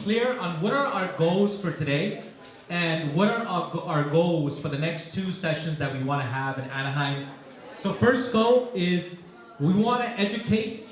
clear on what are our goals for today and what are our goals for the next 2 sessions that we want to have in Anaheim. So first goal is we want to educate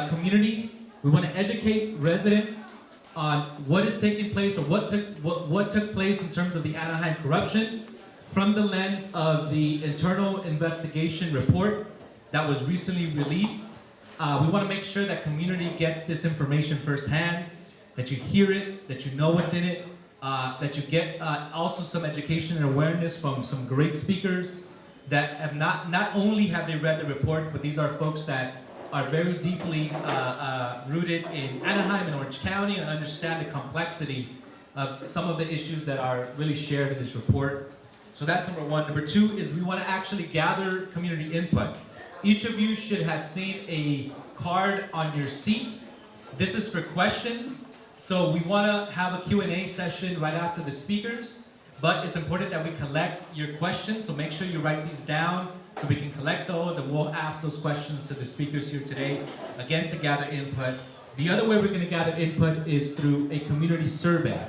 community. We want to educate residents on what is taking place or what took place in terms of the Anaheim corruption from the lens of the internal investigation report that was recently released. We want to make sure that community gets this information firsthand, that you hear it, that you know what's in it, that you get also some education and awareness from some great speakers that have not only have they read the report, but these are folks that are very deeply rooted in Anaheim and Orange County and understand the complexity of some of the issues that are really shared in this report. So that's number one. Number two is we want to actually gather community input. Each of you should have seen a card on your seat. This is for questions. So we want to have a Q&A session right after the speakers, but it's important that we collect your questions. So make sure you write these down so we can collect those, and we'll ask those questions to the speakers here today, again, to gather input. The other way we're going to gather input is through a community survey.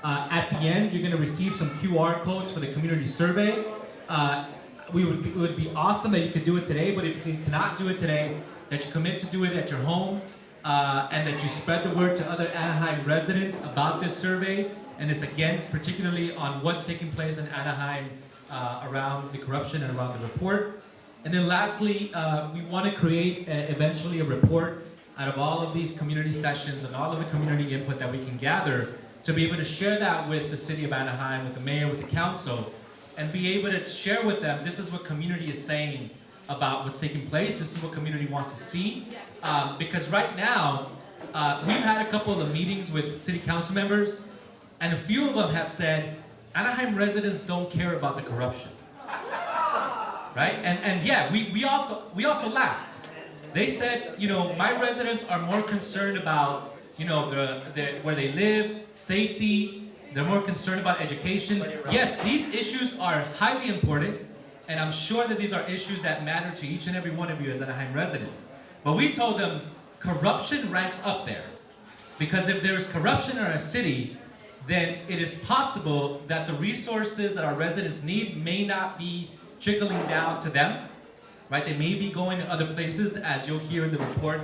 At the end, you're going to receive some QR codes for the community survey. It would be awesome that you could do it today, but if you cannot do it today, that you commit to do it at your home, and that you spread the word to other Anaheim residents about this survey. And it's again, particularly on what's taking place in Anaheim around the corruption and around the report. And then lastly, we want to create eventually a report out of all of these community sessions and all of the community input that we can gather to be able to share that with the city of Anaheim, with the mayor, with the council, and be able to share with them, this is what community is saying about what's taking place, this is what community wants to see. Because right now, we've had a couple of meetings with city council members, and a few of them have said, Anaheim residents don't care about the corruption. Right? And yeah, we also laughed. They said, you know, my residents are more concerned about, you know, where they live, safety, they're more concerned about education. Yes, these issues are highly important, and I'm sure that these are issues that matter to each and every one of you as Anaheim residents. But we told them corruption ranks up there. Because if there's corruption in our city, then it is possible that the resources that our residents need may not be trickling down to them, right? They may be going to other places, as you'll hear in the report,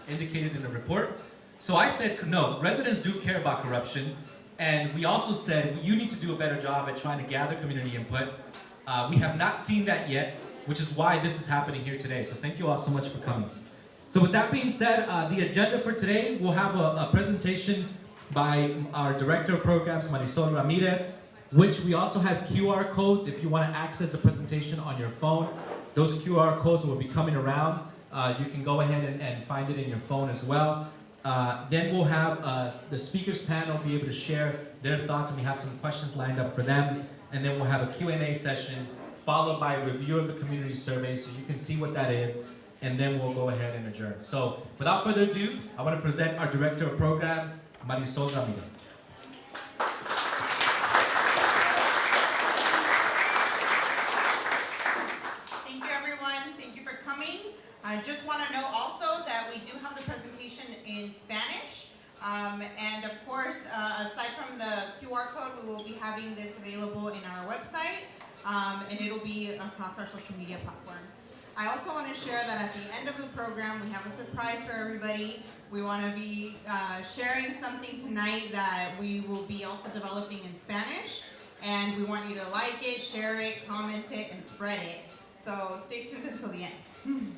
indicated in the report. So I said, no, residents do care about corruption. And we also said, you need to do a better job at trying to gather community input. We have not seen that yet, which is why this is happening here today. So thank you all so much for coming. So with that being said, the agenda for today, we'll have a presentation by our Director of Programs, Marisol Ramirez, which we also have QR codes if you want to access the presentation on your phone. Those QR codes will be coming around. You can go ahead and find it in your phone as well. Then we'll have the speakers panel be able to share their thoughts, and we have some questions lined up for them. And then we'll have a Q&A session followed by a review of the community survey so you can see what that is, and then we'll go ahead and adjourn. So without further ado, I want to present our Director of Programs, Marisol Ramirez. Thank you, everyone. Thank you for coming. I just want to know also that we do have the presentation in Spanish. And of course, aside from the QR code, we will be having this available in our website, and it'll be across our social media platforms. I also want to share that at the end of the program, we have a surprise for everybody. We want to be sharing something tonight that we will be also developing in Spanish, and we want you to like it, share it, comment it, and spread it. So stay tuned until the end.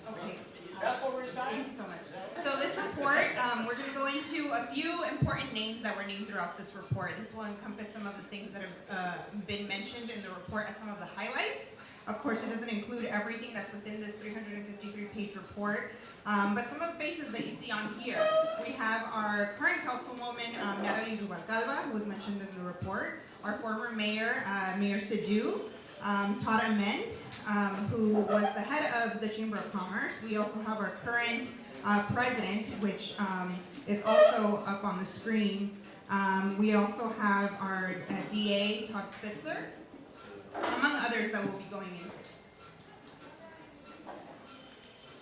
Okay. That's what we're deciding? Thank you so much. So this report, we're going to go into a few important names that were named throughout this report. This will encompass some of the things that have been mentioned in the report as some of the highlights. Of course, it doesn't include everything that's within this 353-page report, but some of the faces that you see on here. We have our current councilwoman, Natalie Rubalcaba, who was mentioned in the report, our former mayor, Mayor Sadu, Todd Ament, who was the head of the Chamber of Commerce. We also have our current president, which is also up on the screen. We also have our DA, Todd Spitzer, among others that we'll be going into.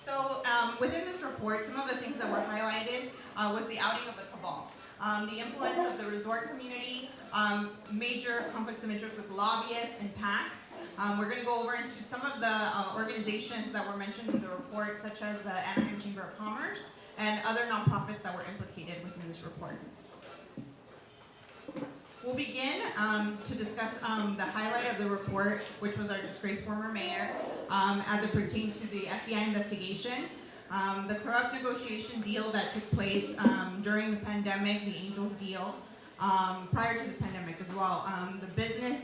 So within this report, some of the things that were highlighted was the outing of the cabal, the influence of the resort community, major conflicts of interest with lobbyists and PACs. We're going to go over into some of the organizations that were mentioned in the report, such as the Anaheim Chamber of Commerce and other nonprofits that were implicated within this report. We'll begin to discuss the highlight of the report, which was our disgraced former mayor, as it pertained to the FBI investigation, the corrupt negotiation deal that took place during the pandemic, the Angels deal, prior to the pandemic as well, the business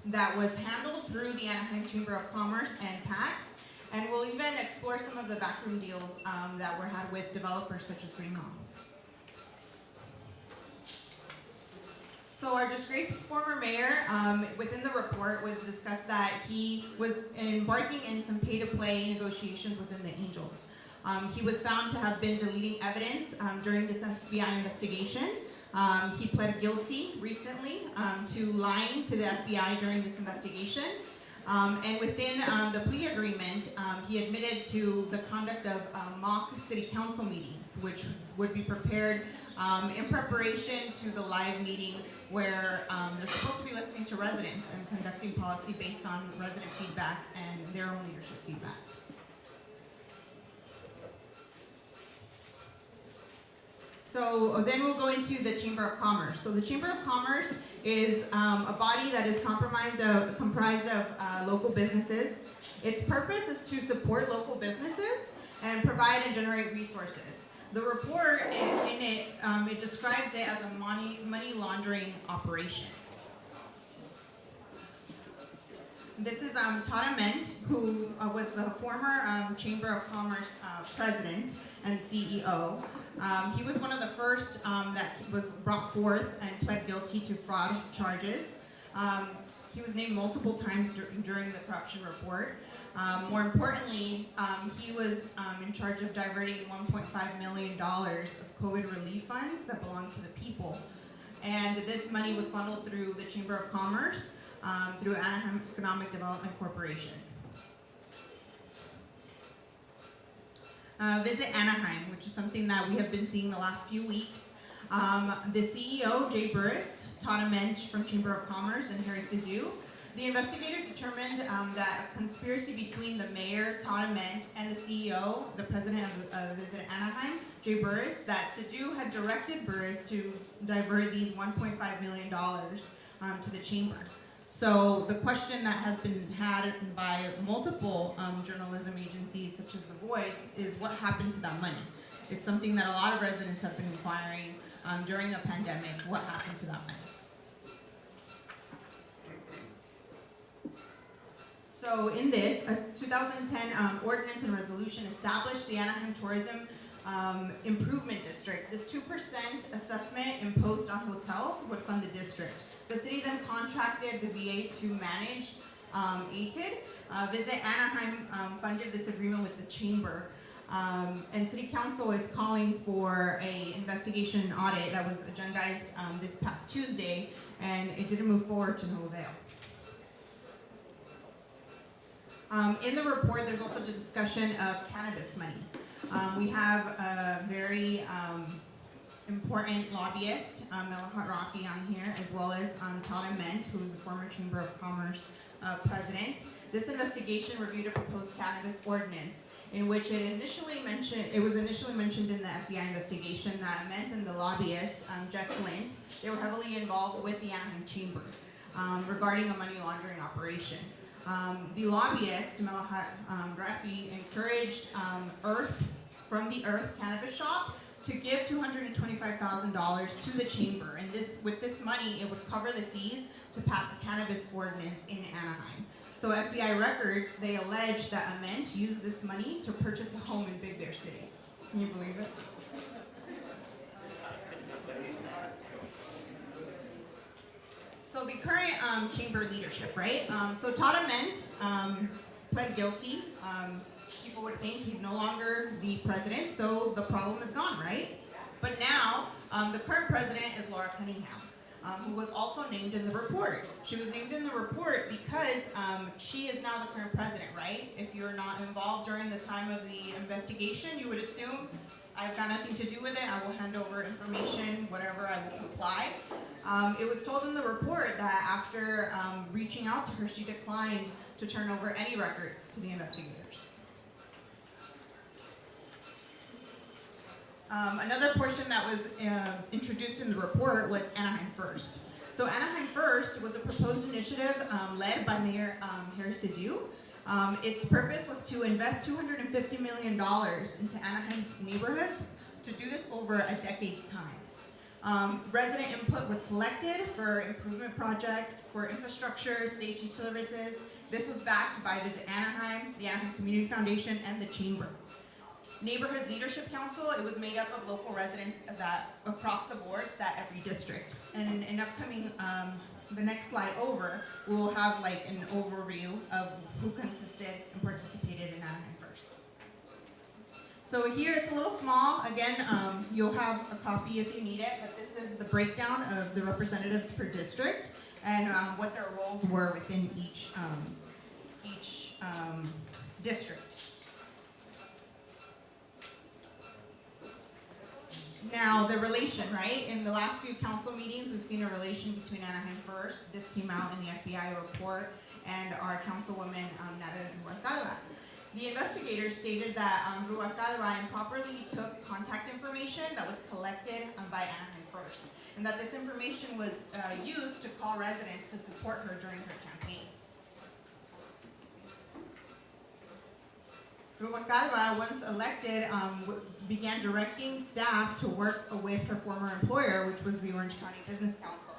that was handled through the Anaheim Chamber of Commerce and PACs, and we'll even explore some of the backroom deals that were had with developers such as Greenlaw. So our disgraced former mayor, within the report, was discussed that he was embarking in some pay-to-play negotiations within the Angels. He was found to have been deleting evidence during this FBI investigation. He pled guilty recently to lying to the FBI during this investigation. And within the plea agreement, he admitted to the conduct of mock city council meetings, which would be prepared in preparation to the live meeting where they're supposed to be listening to residents and conducting policy based on resident feedback and their own leadership feedback. So then we'll go into the Chamber of Commerce. So the Chamber of Commerce is a body that is comprised of local businesses. Its purpose is to support local businesses and provide and generate resources. The report, it describes it as a money laundering operation. This is Todd Ament, who was the former Chamber of Commerce president and CEO. He was one of the first that was brought forth and pled guilty to fraud charges. He was named multiple times during the corruption report. More importantly, he was in charge of diverting $1.5 million of COVID relief funds that belonged to the people. And this money was funneled through the Chamber of Commerce, through Anaheim Economic Development Corporation. Visit Anaheim, which is something that we have been seeing the last few weeks. The CEO, Jay Burris, Todd Ament from Chamber of Commerce, and Harry Sidhu. The investigators determined that a conspiracy between the mayor, Todd Ament, and the CEO, the president of Visit Anaheim, Jay Burris, that Sidhu had directed Burris to divert these $1.5 million to the chamber. So the question that has been had by multiple journalism agencies, such as The Voice, is what happened to that money? It's something that a lot of residents have been inquiring during a pandemic, what happened to that money? So in this, a 2010 ordinance and resolution established the Anaheim Tourism Improvement District. This 2% assessment imposed on hotels would fund the district. The city then contracted the VA to manage ATID. Visit Anaheim funded this agreement with the chamber. And City Council is calling for an investigation audit that was agendized this past Tuesday, and it didn't move forward to no avail. In the report, there's also the discussion of cannabis money. We have a very important lobbyist, Malahat Rafi, on here, as well as Todd Ament, who is the former Chamber of Commerce president. This investigation reviewed a proposed cannabis ordinance in which it was initially mentioned in the FBI investigation that Ament and the lobbyist, Jeff Flint, they were heavily involved with the Anaheim Chamber regarding a money laundering operation. The lobbyist, Malahat Rafi, encouraged from the Earth Cannabis Shop to give $225,000 to the chamber, and with this money, it would cover the fees to pass a cannabis ordinance in Anaheim. So FBI records, they allege that Ament used this money to purchase a home in Big Bear City. Can you believe it? So the current chamber leadership, right? So Todd Ament pled guilty. People would think he's no longer the president, so the problem is gone, right? But now, the current president is Laura Cunningham. who was also named in the report. She was named in the report because she is now the current president, right? If you're not involved during the time of the investigation, you would assume I've got nothing to do with it, I will hand over information, whatever, I will comply. It was told in the report that after reaching out to her, she declined to turn over any records to the investigators. Another portion that was introduced in the report was Anaheim First. So Anaheim First was a proposed initiative led by Mayor Harris Adu. Its purpose was to invest $250 million into Anaheim's neighborhoods to do this over a decade's time. Resident input was collected for improvement projects, for infrastructure, safety services. This was backed by Visit Anaheim, the Anaheim Community Foundation, and the Chamber. Neighborhood Leadership Council, it was made up of local residents that across the board sat every district. And in upcoming, the next slide over, we'll have like an overview of who consisted and participated in Anaheim First. So here it's a little small. Again, you'll have a copy if you need it, but this is the breakdown of the representatives per district and what their roles were within each district. Now, the relation, right? In the last few council meetings, we've seen a relation between Anaheim First. This came out in the FBI report, and our councilwoman, Nara Rubalcaba. The investigators stated that Rubalcaba improperly took contact information that was collected by Anaheim First, and that this information was used to call residents to support her during her campaign. Rubalcaba, once elected, began directing staff to work with her former employer, which was the Orange County Business Council.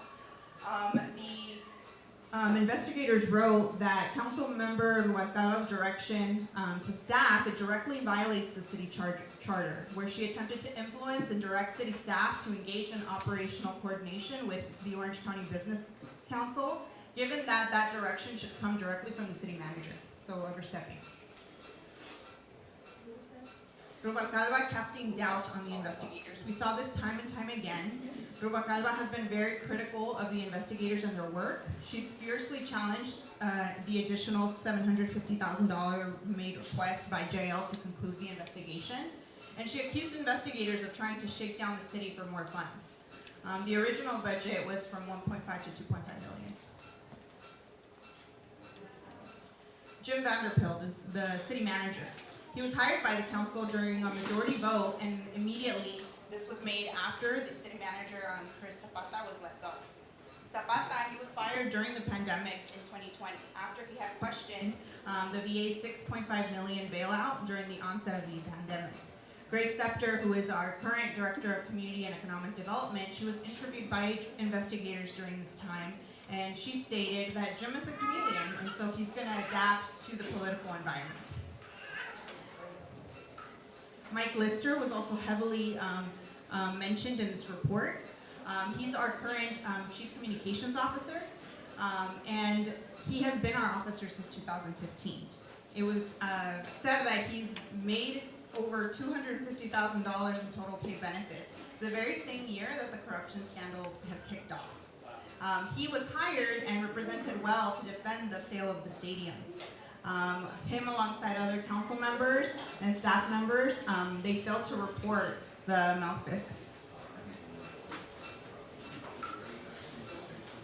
The investigators wrote that council member Rubalcaba's direction to staff, it directly violates the city charter, where she attempted to influence and direct city staff to engage in operational coordination with the Orange County Business Council, given that that direction should come directly from the city manager, so overstepping. Rubalcaba casting doubt on the investigators. We saw this time and time again. Rubalcaba has been very critical of the investigators and their work. She's fiercely challenged the additional $750,000 made request by JL to conclude the investigation. And she accused investigators of trying to shake down the city for more funds. The original budget was from 1.5 to 2.5 million. Jim Vanderpilt is the city manager. He was hired by the council during a majority vote, and immediately this was made after the city manager, Chris Zapata, was let go. Zapata, he was fired during the pandemic in 2020 after he had questioned the VA's $6.5 million bailout during the onset of the pandemic. Grace Scepter, who is our current Director of Community and Economic Development, she was interviewed by investigators during this time, and she stated that Jim is a chameleon, and so he's going to adapt to the political environment. Mike Lister was also heavily mentioned in this report. He's our current Chief Communications Officer, and he has been our officer since 2015. It was said that he's made over $250,000 in total pay benefits, the very same year that the corruption scandal had kicked off. He was hired and represented well to defend the sale of the stadium. Him alongside other council members and staff members, they failed to report the malfeasance.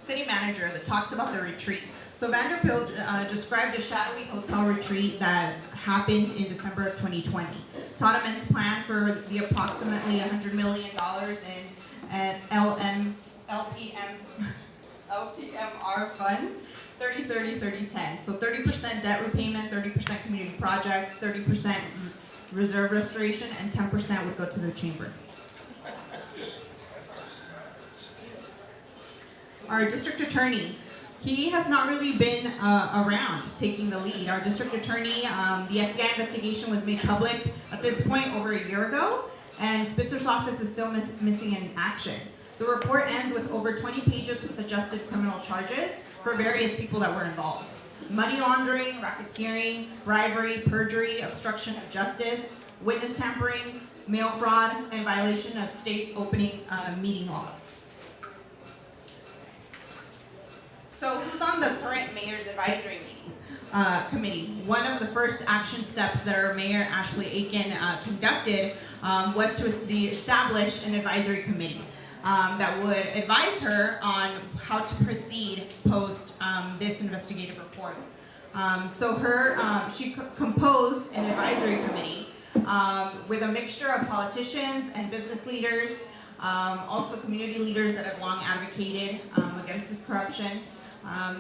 City manager that talks about the retreat. So Vanderpilt described a shadowy hotel retreat that happened in December of 2020. Totteman's plan for the approximately $100 million in LPMR funds, 30-30-30-10. So 30% debt repayment, 30% community projects, 30% reserve restoration, and 10% would go to the chamber. Our district attorney, he has not really been around taking the lead. Our district attorney, the FBI investigation was made public at this point over a year ago, and Spitzer's office is still missing in action. The report ends with over 20 pages of suggested criminal charges for various people that were involved. Money laundering, racketeering, bribery, perjury, obstruction of justice, witness tampering, mail fraud, and violation of state's opening meeting laws. So who's on the current mayor's advisory committee? One of the first action steps that our mayor, Ashley Aiken, conducted was to establish an advisory committee that would advise her on how to proceed post this investigative report. She composed an advisory committee with a mixture of politicians and business leaders, also community leaders that have long advocated against this corruption,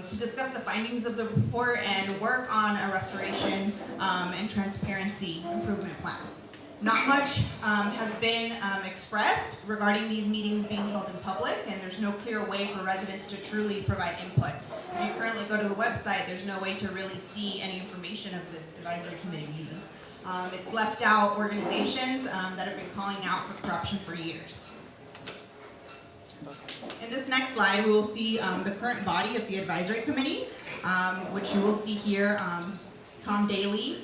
to discuss the findings of the report and work on a restoration and transparency improvement plan. Not much has been expressed regarding these meetings being held in public, and there's no clear way for residents to truly provide input. If you currently go to the website, there's no way to really see any information of this advisory committee meeting. It's left out organizations that have been calling out for corruption for years. In this next slide, we will see the current body of the advisory committee, which you will see here, Tom Daly,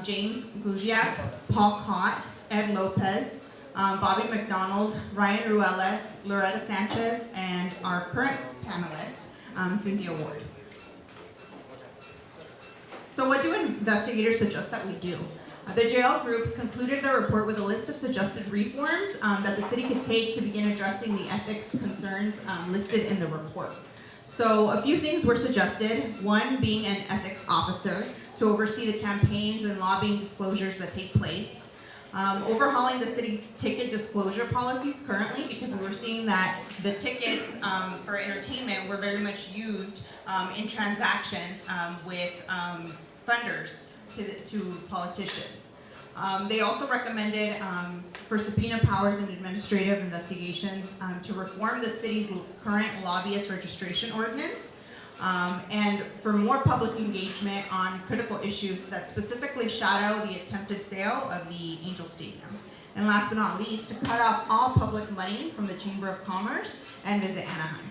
James Guziak, Paul Cott, Ed Lopez, Bobby McDonald, Ryan Ruelas, Loretta Sanchez, and our current panelist, Cynthia Ward. So what do investigators suggest that we do? The jail group concluded their report with a list of suggested reforms that the city could take to begin addressing the ethics concerns listed in the report. So a few things were suggested, one being an ethics officer to oversee the campaigns and lobbying disclosures that take place. Overhauling the city's ticket disclosure policies currently, because we were seeing that the tickets for entertainment were very much used in transactions with funders to politicians. They also recommended for subpoena powers and administrative investigations to reform the city's current lobbyist registration ordinance, and for more public engagement on critical issues that specifically shadow the attempted sale of the Angel Stadium. And last but not least, to cut off all public money from the Chamber of Commerce and Visit Anaheim.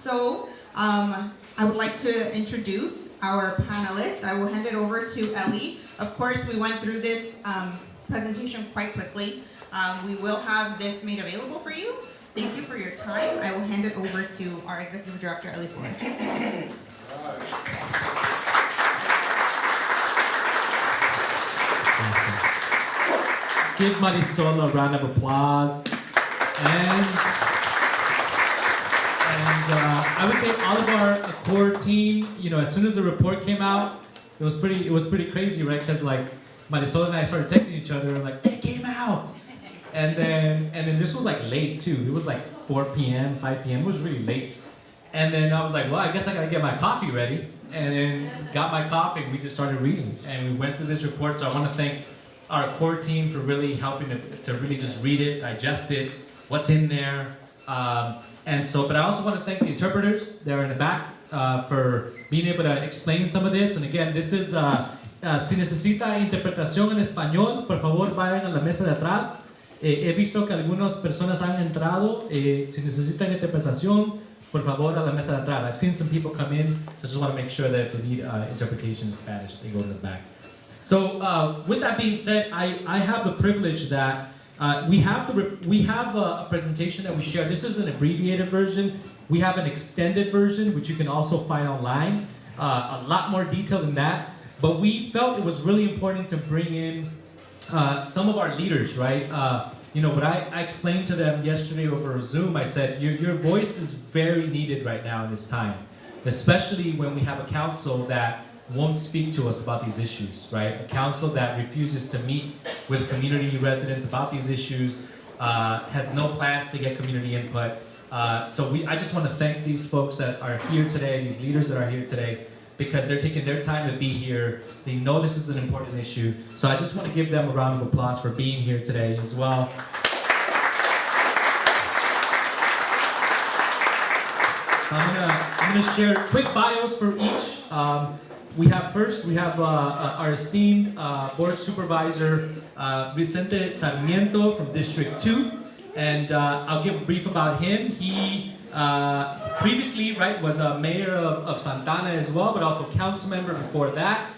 So, I would like to introduce our panelists. I will hand it over to Ellie. Of course, we went through this presentation quite quickly. We will have this made available for you. Thank you for your time. I will hand it over to our Executive Director, Ellie Flores. Give Marisol a round of applause. And I would say all of our core team, you know, as soon as the report came out, it was pretty crazy, right? Because like Marisol and I started texting each other and like, it came out. And then this was like late too. It was like 4 p.m., 5 p.m. It was really late. And then I was like, well, I guess I gotta get my coffee ready. And then got my coffee and we just started reading. And we went through this report. So I want to thank our core team for really helping to really just read it, digest it, what's in there. But I also want to thank the interpreters that are in the back for being able to explain some of this. And again, this is, si necesita interpretación en español, por favor vayan a la mesa de atrás. He visto que algunas personas han entrado. Si necesitan interpretación, por favor a la mesa de atrás. I've seen some people come in. I just want to make sure that if they need interpretation in Spanish, they go to the back. So with that being said, I have the privilege that we have a presentation that we share. This is an abbreviated version. We have an extended version, which you can also find online. A lot more detail than that. But we felt it was really important to bring in some of our leaders, right? You know, what I explained to them yesterday over Zoom, I said, your voice is very needed right now in this time, especially when we have a council that won't speak to us about these issues, right? A council that refuses to meet with community residents about these issues, has no plans to get community input. I just want to thank these folks that are here today, these leaders that are here today, because they're taking their time to be here. They know this is an important issue. So I just want to give them a round of applause for being here today as well. So I'm gonna share quick bios for each. We have our esteemed board supervisor, Vicente Sarmiento from District 2. And I'll give a brief about him. He previously, right, was a mayor of Santana as well, but also council member before that.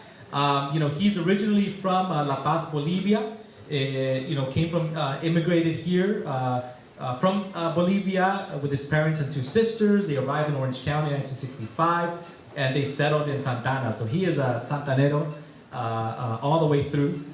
You know, he's originally from La Paz, Bolivia. You know, immigrated here from Bolivia with his parents and two sisters. They arrived in Orange County in 1965, and they settled in Santana. So he is a Santanero all the way through.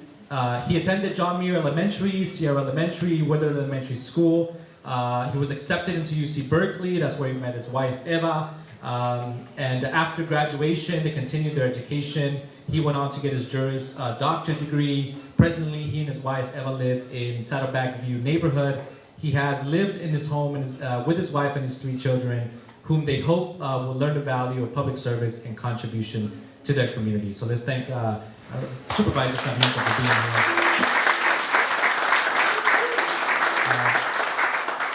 He attended John Muir Elementary, Sierra Elementary, Woodard Elementary School. He was accepted into UC Berkeley. That's where he met his wife, Eva. And after graduation, they continued their education. He went on to get his Juris Doctorate degree. Presently, he and his wife, Eva, live in Saddleback View neighborhood. He has lived in his home with his wife and his 3 children, whom they hope will learn the value of public service and contribution to their community. So let's thank Supervisor Sarmiento for being here.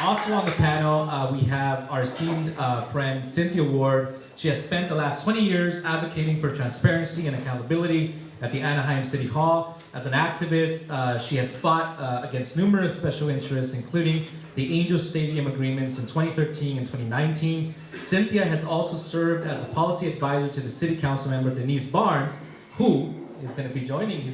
Also on the panel, we have our esteemed friend Cynthia Ward. She has spent the last 20 years advocating for transparency and accountability at the Anaheim City Hall. As an activist, she has fought against numerous special interests, including the Angel Stadium agreements in 2013 and 2019. Cynthia has also served as a policy advisor to the City Council member Denise Barnes, who is going to be joining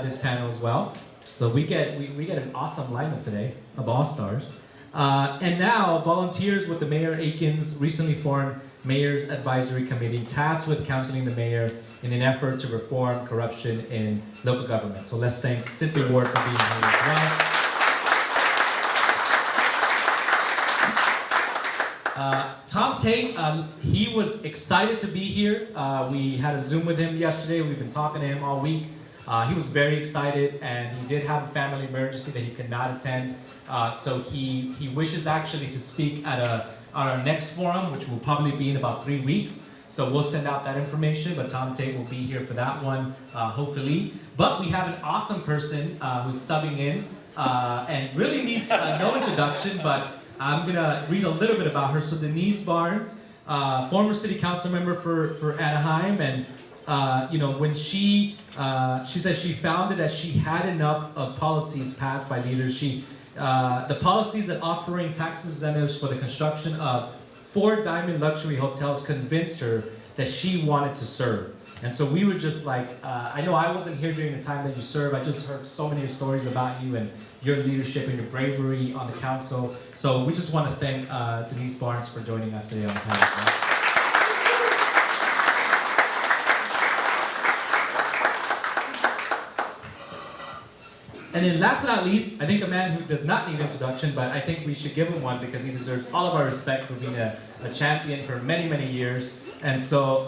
this panel as well. So we get an awesome lineup today of all-stars. And now volunteers with the Mayor Aiken's recently formed Mayor's Advisory Committee tasked with counseling the mayor in an effort to reform corruption in local government. So let's thank Cynthia Ward for being here as well. Tom Tate, he was excited to be here. We had a Zoom with him yesterday. We've been talking to him all week. He was very excited, and he did have a family emergency that he could not attend. So he wishes actually to speak at our next forum, which will probably be in about 3 weeks. So we'll send out that information, but Tom Tate will be here for that one, hopefully. But we have an awesome person who's subbing in and really needs no introduction, but I'm gonna read a little bit about her. So Denise Barnes, former city council member for Anaheim, and when she said she found that she had enough of policies passed by leaders. The policies that offering tax incentives for the construction of 4 diamond luxury hotels convinced her that she wanted to serve. And so we were just like, I know I wasn't here during the time that you served. I just heard so many stories about you and your leadership and your bravery on the council. So we just want to thank Denise Barnes for joining us today on the panel. And then last but not least, I think a man who does not need introduction, but I think we should give him one because he deserves all of our respect for being a champion for many, many years. And so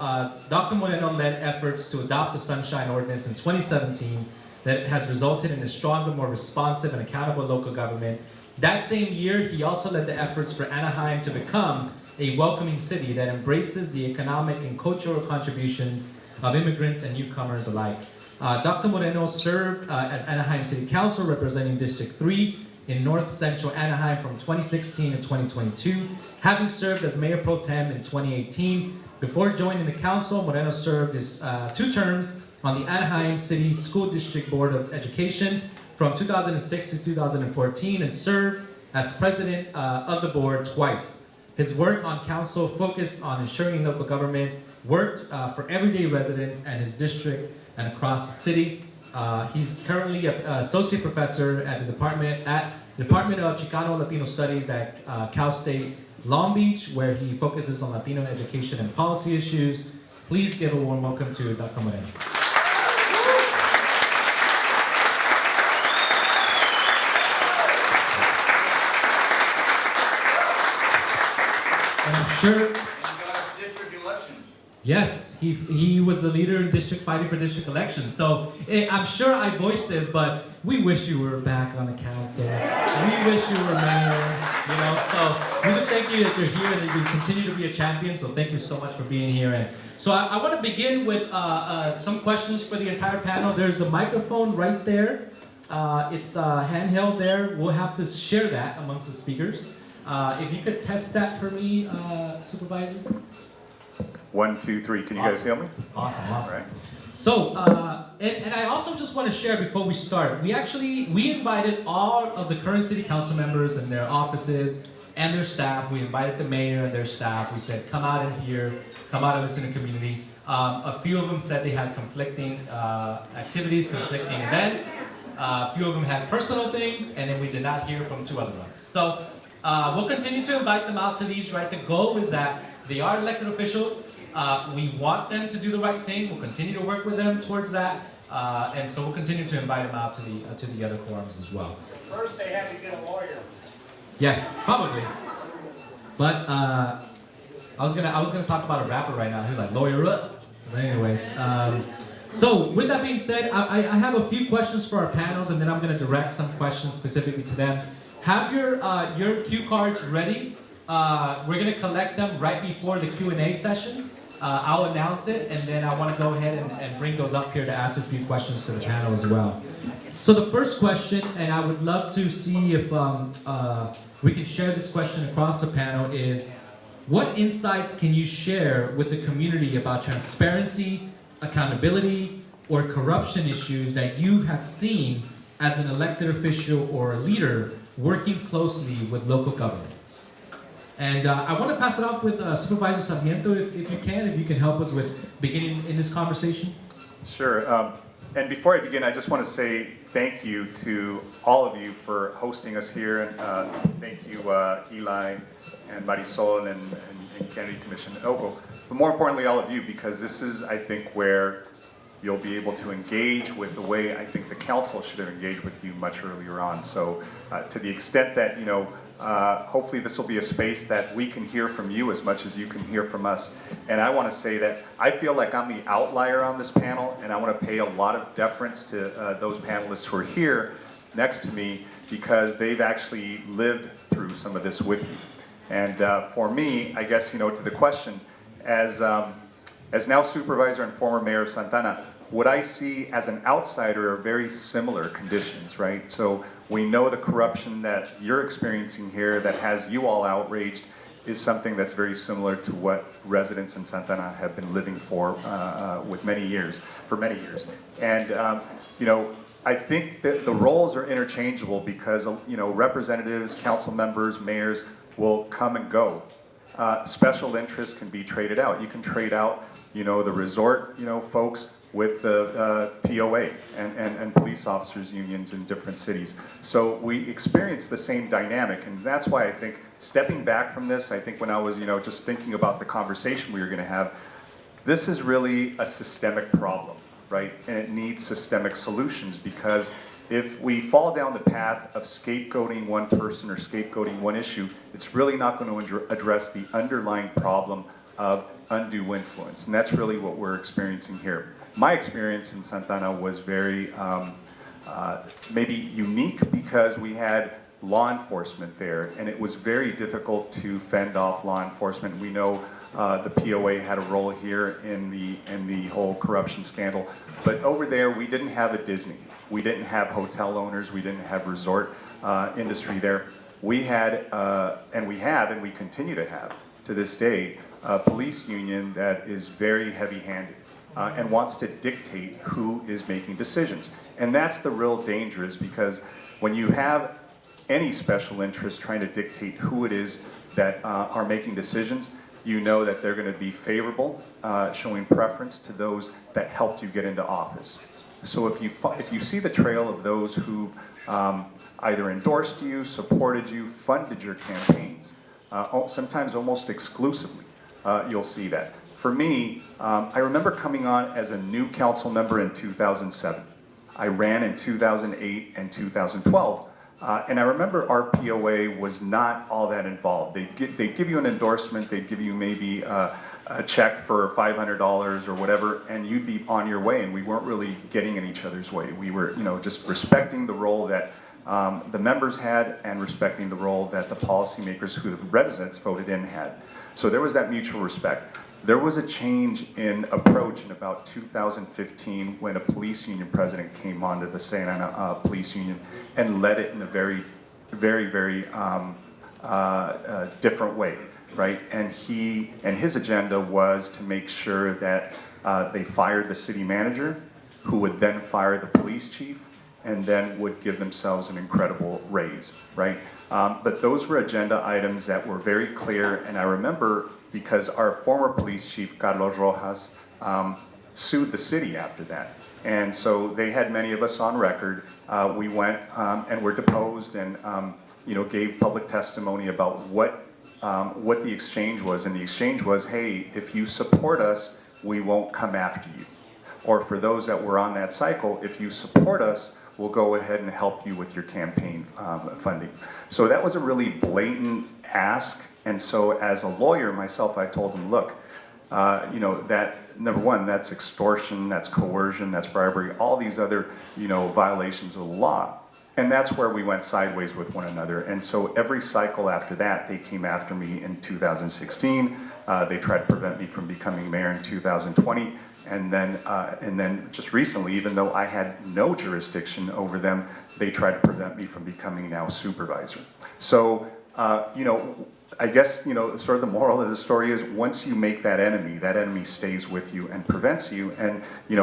Dr. Moreno led efforts to adopt the Sunshine Ordinance in 2017 that has resulted in a stronger, more responsive and accountable local government. That same year, he also led the efforts for Anaheim to become a welcoming city that embraces the economic and cultural contributions of immigrants and newcomers alike. Dr. Moreno served as Anaheim City Council representing District 3 in North Central Anaheim from 2016 to 2022, having served as Mayor Pro Tem in 2018. Before joining the council, Moreno served his 2 terms on the Anaheim City School District Board of Education from 2006 to 2014 and served as president of the board twice. His work on council focused on ensuring local government worked for everyday residents and his district and across the city. He's currently an associate professor at the Department of Chicano Latino Studies at Cal State Long Beach, where he focuses on Latino education and policy issues. Please give a warm welcome to Dr. Moreno. And I'm sure. District elections. Yes, he was the leader in fighting for district elections. So I'm sure I voiced this, but we wish you were back on the council. We wish you were mayor. So we just thank you that you're here and that you continue to be a champion. So thank you so much for being here. And so I want to begin with some questions for the entire panel. There's a microphone right there. It's handheld there. We'll have to share that amongst the speakers. If you could test that for me, Supervisor. 1, 2, 3. Can you guys hear me? Awesome. All right. So, and I also just want to share before we start, we invited all of the current city council members and their offices and their staff. We invited the mayor and their staff. We said, come out and hear, come out and listen to the community. A few of them said they had conflicting activities, conflicting events. A few of them had personal things, and then we did not hear from 2 other ones. So we'll continue to invite them out to these, right? The goal is that they are elected officials. We want them to do the right thing. We'll continue to work with them towards that. And so we'll continue to invite them out to the other forums as well. First, they had to get a lawyer. Yes, probably. But I was gonna talk about a rapper right now. He was like lawyer up. But anyways, so with that being said, I have a few questions for our panels, and then I'm gonna direct some questions specifically to them. Have your cue cards ready. We're gonna collect them right before the Q&A session. I'll announce it, and then I want to go ahead and bring those up here to ask a few questions to the panel as well. So the first question, and I would love to see if we can share this question across the panel, is what insights can you share with the community about transparency, accountability, or corruption issues that you have seen as an elected official or a leader working closely with local government? And I want to pass it off with Supervisor Sarmiento, if you can help us with beginning in this conversation. Sure. And before I begin, I just want to say thank you to all of you for hosting us here. And thank you, Eli and Marisol and Kennedy Commission and OCCCCO. But more importantly, all of you, because this is, I think, where you'll be able to engage with the way I think the council should have engaged with you much earlier on. So to the extent that, hopefully this will be a space that we can hear from you as much as you can hear from us. And I want to say that I feel like I'm the outlier on this panel, and I want to pay a lot of deference to those panelists who are here next to me, because they've actually lived through some of this with you. And for me, I guess, to the question, as now supervisor and former mayor of Santa Ana, what I see as an outsider are very similar conditions, right? So we know the corruption that you're experiencing here that has you all outraged is something that's very similar to what residents in Santa Ana have been living for many years. And I think that the roles are interchangeable because representatives, council members, mayors will come and go. Special interests can be traded out. You can trade out, the resort, folks with the POA and police officers unions in different cities. So we experience the same dynamic, and that's why I think stepping back from this, I think when I was, just thinking about the conversation we were gonna have, this is really a systemic problem, right? And it needs systemic solutions, because if we fall down the path of scapegoating one person or scapegoating one issue, it's really not going to address the underlying problem of undue influence. And that's really what we're experiencing here. My experience in Santa Ana was very maybe unique because we had law enforcement there, and it was very difficult to fend off law enforcement. We know the POA had a role here in the whole corruption scandal, but over there we didn't have a Disney. We didn't have hotel owners. We didn't have resort industry there. We had, and we continue to have to this day, a police union that is very heavy-handed and wants to dictate who is making decisions. And that's the real danger, is because when you have any special interest trying to dictate who it is that are making decisions, you know that they're going to be favorable, showing preference to those that helped you get into office. So if you see the trail of those who either endorsed you, supported you, funded your campaigns, sometimes almost exclusively, you'll see that. For me, I remember coming on as a new council member in 2007. I ran in 2008 and 2012. And I remember our POA was not all that involved. They'd give you an endorsement, they'd give you maybe a check for $500 or whatever, and you'd be on your way, and we weren't really getting in each other's way. We were, just respecting the role that the members had and respecting the role that the policymakers who the residents voted in had. So there was that mutual respect. There was a change in approach in about 2015 when a police union president came onto the Santa Ana Police Union and led it in a very, very, very different way, right? And his agenda was to make sure that they fired the city manager, who would then fire the police chief, and then would give themselves an incredible raise, right? But those were agenda items that were very clear, and I remember because our former police chief, Carlos Rojas, sued the city after that. And so they had many of us on record. We went and were deposed and gave public testimony about what the exchange was. And the exchange was, hey, if you support us, we won't come after you. Or for those that were on that cycle, if you support us, we'll go ahead and help you with your campaign funding. So that was a really blatant ask. And so as a lawyer myself, I told them, look, that number one, that's extortion, that's coercion, that's bribery, all these other, violations of the law. And that's where we went sideways with one another. And so every cycle after that, they came after me in 2016. They tried to prevent me from becoming mayor in 2020. And then just recently, even though I had no jurisdiction over them, they tried to prevent me from becoming now supervisor. So, I guess, sort of the moral of the story is once you make that enemy stays with you and prevents you. And,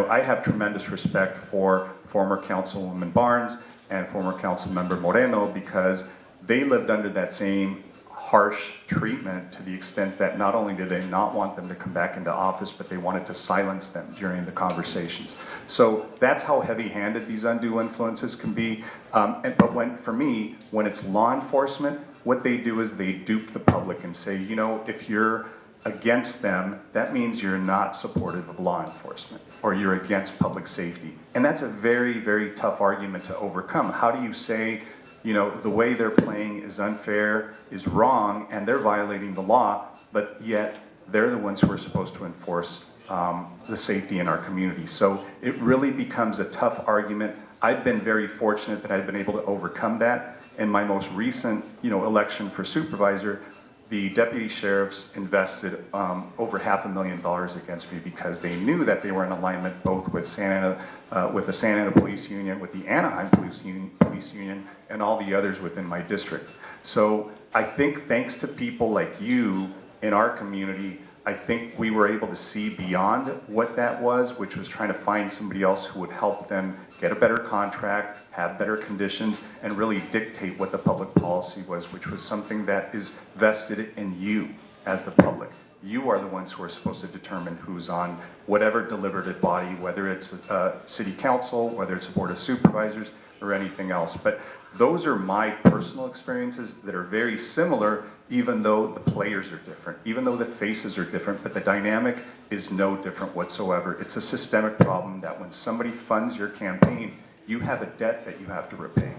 I have tremendous respect for former Councilwoman Barnes and former Councilmember Moreno because they lived under that same harsh treatment to the extent that not only did they not want them to come back into office, but they wanted to silence them during the conversations. So that's how heavy-handed these undue influences can be. But for me, when it's law enforcement, what they do is they dupe the public and say, if you're against them, that means you're not supportive of law enforcement or you're against public safety. And that's a very, very tough argument to overcome. How do you say, the way they're playing is unfair, is wrong, and they're violating the law, but yet they're the ones who are supposed to enforce the safety in our community. So it really becomes a tough argument. I've been very fortunate that I've been able to overcome that. In my most recent, election for supervisor, the deputy sheriffs invested over $500,000 against me because they knew that they were in alignment both with with the Santa Ana Police Union, with the Anaheim Police Union, and all the others within my district. So I think thanks to people like you in our community, I think we were able to see beyond what that was, which was trying to find somebody else who would help them get a better contract, have better conditions, and really dictate what the public policy was, which was something that is vested in you as the public. You are the ones who are supposed to determine who's on whatever deliberative body, whether it's a city council, whether it's a board of supervisors, or anything else. But those are my personal experiences that are very similar, even though the players are different, even though the faces are different, but the dynamic is no different whatsoever. It's a systemic problem that when somebody funds your campaign, you have a debt that you have to repay.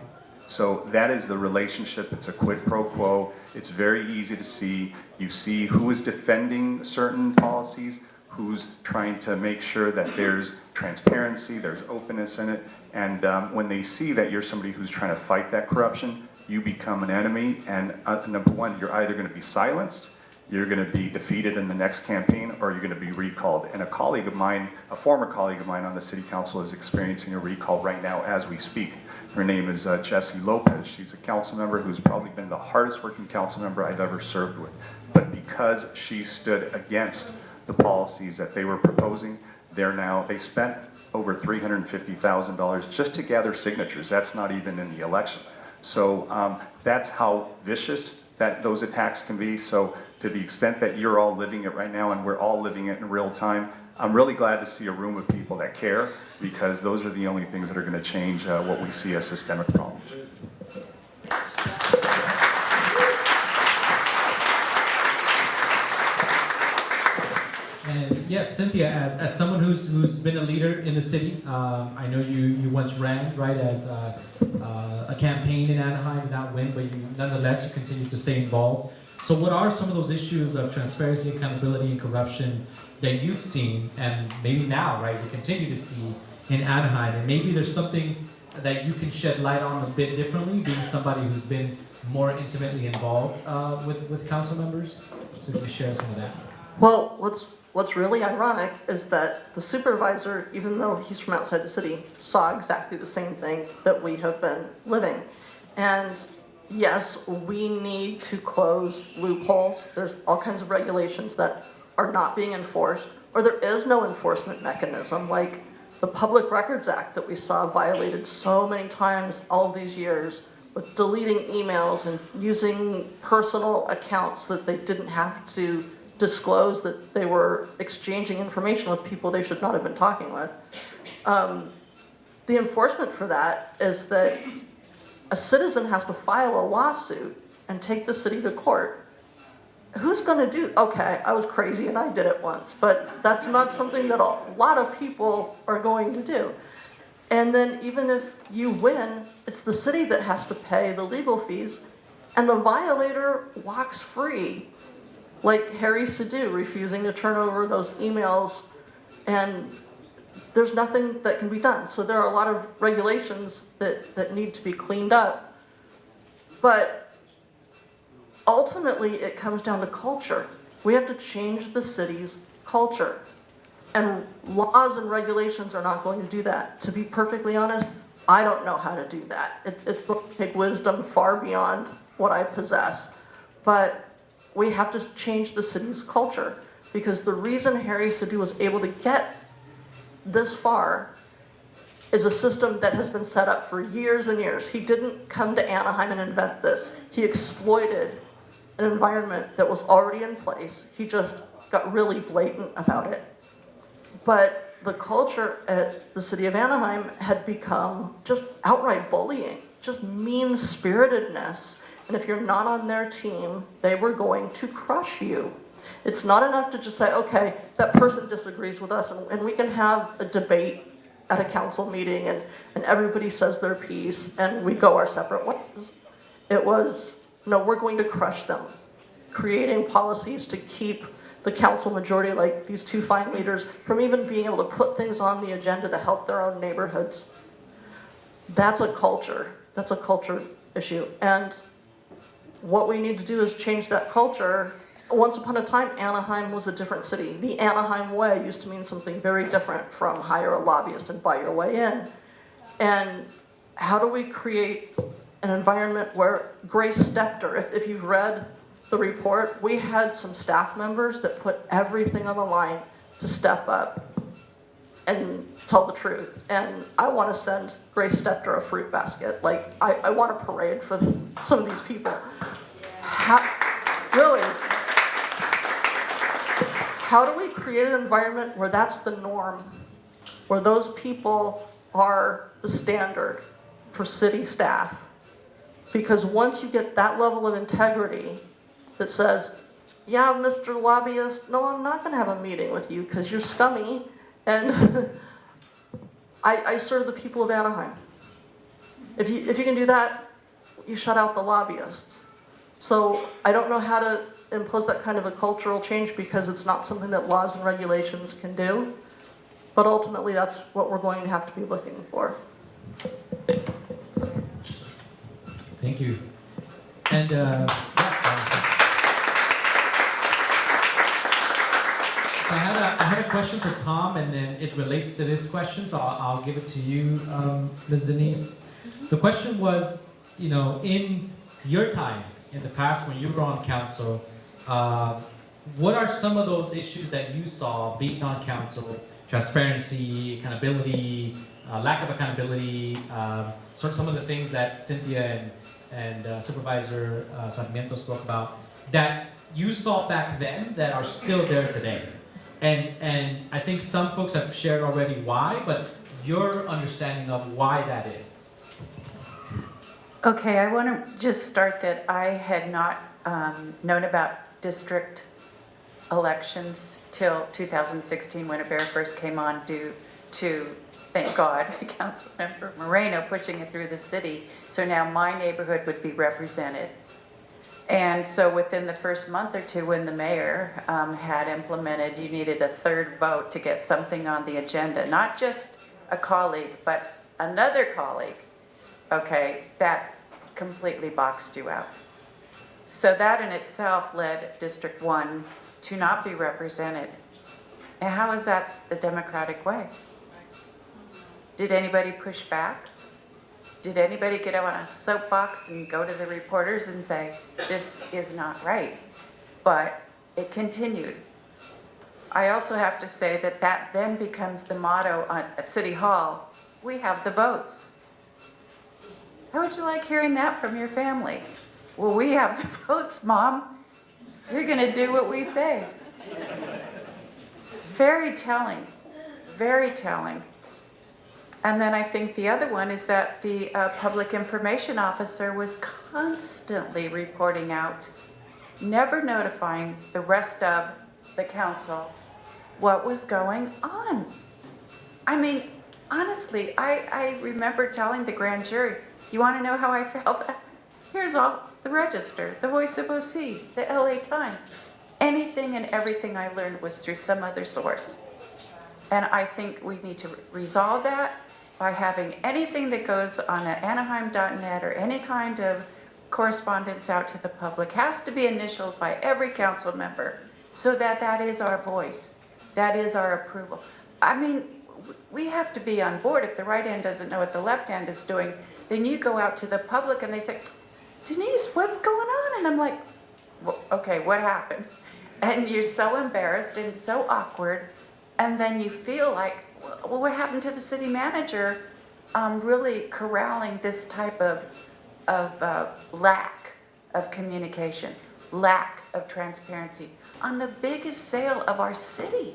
So that is the relationship. It's a quid pro quo. It's very easy to see. You see who is defending certain policies, who's trying to make sure that there's transparency, there's openness in it, and when they see that you're somebody who's trying to fight that corruption, you become an enemy, and number one, you're either going to be silenced, you're going to be defeated in the next campaign, or you're going to be recalled. And a colleague of mine, a former colleague of mine on the city council is experiencing a recall right now as we speak. Her name is Jessie Lopez. She's a council member who's probably been the hardest working council member I've ever served with. But because she stood against the policies that they were proposing, they spent over $350,000 just to gather signatures. That's not even in the election. So that's how vicious those attacks can be. So to the extent that you're all living it right now and we're all living it in real time, I'm really glad to see a room of people that care, because those are the only things that are going to change what we see as systemic problems. And yes, Cynthia, as someone who's been a leader in the city, I know you once ran, right, as a campaign in Anaheim, did not win, but nonetheless you continue to stay involved. So what are some of those issues of transparency, accountability, and corruption that you've seen, and maybe now, right, you continue to see in Anaheim, and maybe there's something that you can shed light on a bit differently, being somebody who's been more intimately involved with council members? So if you share some of that. Well, what's really ironic is that the supervisor, even though he's from outside the city, saw exactly the same thing that we have been living. And yes, we need to close loopholes. There's all kinds of regulations that are not being enforced, or there is no enforcement mechanism, like the Public Records Act that we saw violated so many times all these years, with deleting emails and using personal accounts that they didn't have to disclose that they were exchanging information with people they should not have been talking with. The enforcement for that is that a citizen has to file a lawsuit and take the city to court. Who's going to do? Okay, I was crazy and I did it once, but that's not something that a lot of people are going to do. And then even if you win, it's the city that has to pay the legal fees, and the violator walks free. Like Harry Sadu refusing to turn over those emails, and there's nothing that can be done. So there are a lot of regulations that need to be cleaned up. But ultimately, it comes down to culture. We have to change the city's culture. And laws and regulations are not going to do that. To be perfectly honest, I don't know how to do that. It's going to take wisdom far beyond what I possess. But we have to change the city's culture, because the reason Harry Sadu was able to get this far is a system that has been set up for years and years. He didn't come to Anaheim and invent this. He exploited an environment that was already in place. He just got really blatant about it. But the culture at the city of Anaheim had become just outright bullying, just mean-spiritedness. And if you're not on their team, they were going to crush you. It's not enough to just say, okay, that person disagrees with us, and we can have a debate at a council meeting, and everybody says their piece, and we go our separate ways. It was, no, we're going to crush them, creating policies to keep the council majority, like these two fine leaders, from even being able to put things on the agenda to help their own neighborhoods. That's a culture. That's a culture issue. And what we need to do is change that culture. Once upon a time, Anaheim was a different city. The Anaheim way used to mean something very different from hire a lobbyist and buy your way in. And how do we create an environment where Grace Stepter, if you've read the report, we had some staff members that put everything on the line to step up and tell the truth. And I want to send Grace Stepter a fruit basket. Like, I want a parade for some of these people. Really? How do we create an environment where that's the norm, where those people are the standard for city staff? Because once you get that level of integrity that says, yeah, Mr. Lobbyist, no, I'm not going to have a meeting with you because you're scummy, and I serve the people of Anaheim. If you can do that, you shut out the lobbyists. So I don't know how to impose that kind of a cultural change, because it's not something that laws and regulations can do. But ultimately, that's what we're going to have to be looking for. Thank you. And I had a question for Tom, and then it relates to this question, so I'll give it to you, Ms. Denise. The question was, in your time, in the past when you were on council, what are some of those issues that you saw being on council? Transparency, accountability, lack of accountability, sort of some of the things that Cynthia and Supervisor Sarmiento spoke about that you saw back then that are still there today. And I think some folks have shared already why, but your understanding of why that is. Okay, I want to just start that I had not known about district elections till 2016 when Abera first came on, due to, thank God, Councilmember Moreno pushing it through the city. So now my neighborhood would be represented. And so within the first month or two, when the mayor had implemented, you needed a third vote to get something on the agenda, not just a colleague, but another colleague, okay, that completely boxed you out. So that in itself led District 1 to not be represented. And how is that the democratic way? Did anybody push back? Did anybody get on a soapbox and go to the reporters and say, this is not right? But it continued. I also have to say that that then becomes the motto at City Hall: we have the votes. How would you like hearing that from your family? Well, we have the votes, Mom. You're going to do what we say. Very telling, very telling. And then I think the other one is that the public information officer was constantly reporting out, never notifying the rest of the council what was going on. I mean, honestly, I remember telling the grand jury, you want to know how I felt? Here's all the Register, the Voice of OC, the LA Times. Anything and everything I learned was through some other source. And I think we need to resolve that by having anything that goes on at anaheim.net or any kind of correspondence out to the public has to be initialed by every council member so that that is our voice. That is our approval. I mean, we have to be on board. If the right hand doesn't know what the left hand is doing, then you go out to the public and they say, Denise, what's going on? And I'm like, well, okay, what happened? And you're so embarrassed and so awkward. And then you feel like, well, what happened to the city manager really corralling this type of lack of communication, lack of transparency on the biggest sale of our city?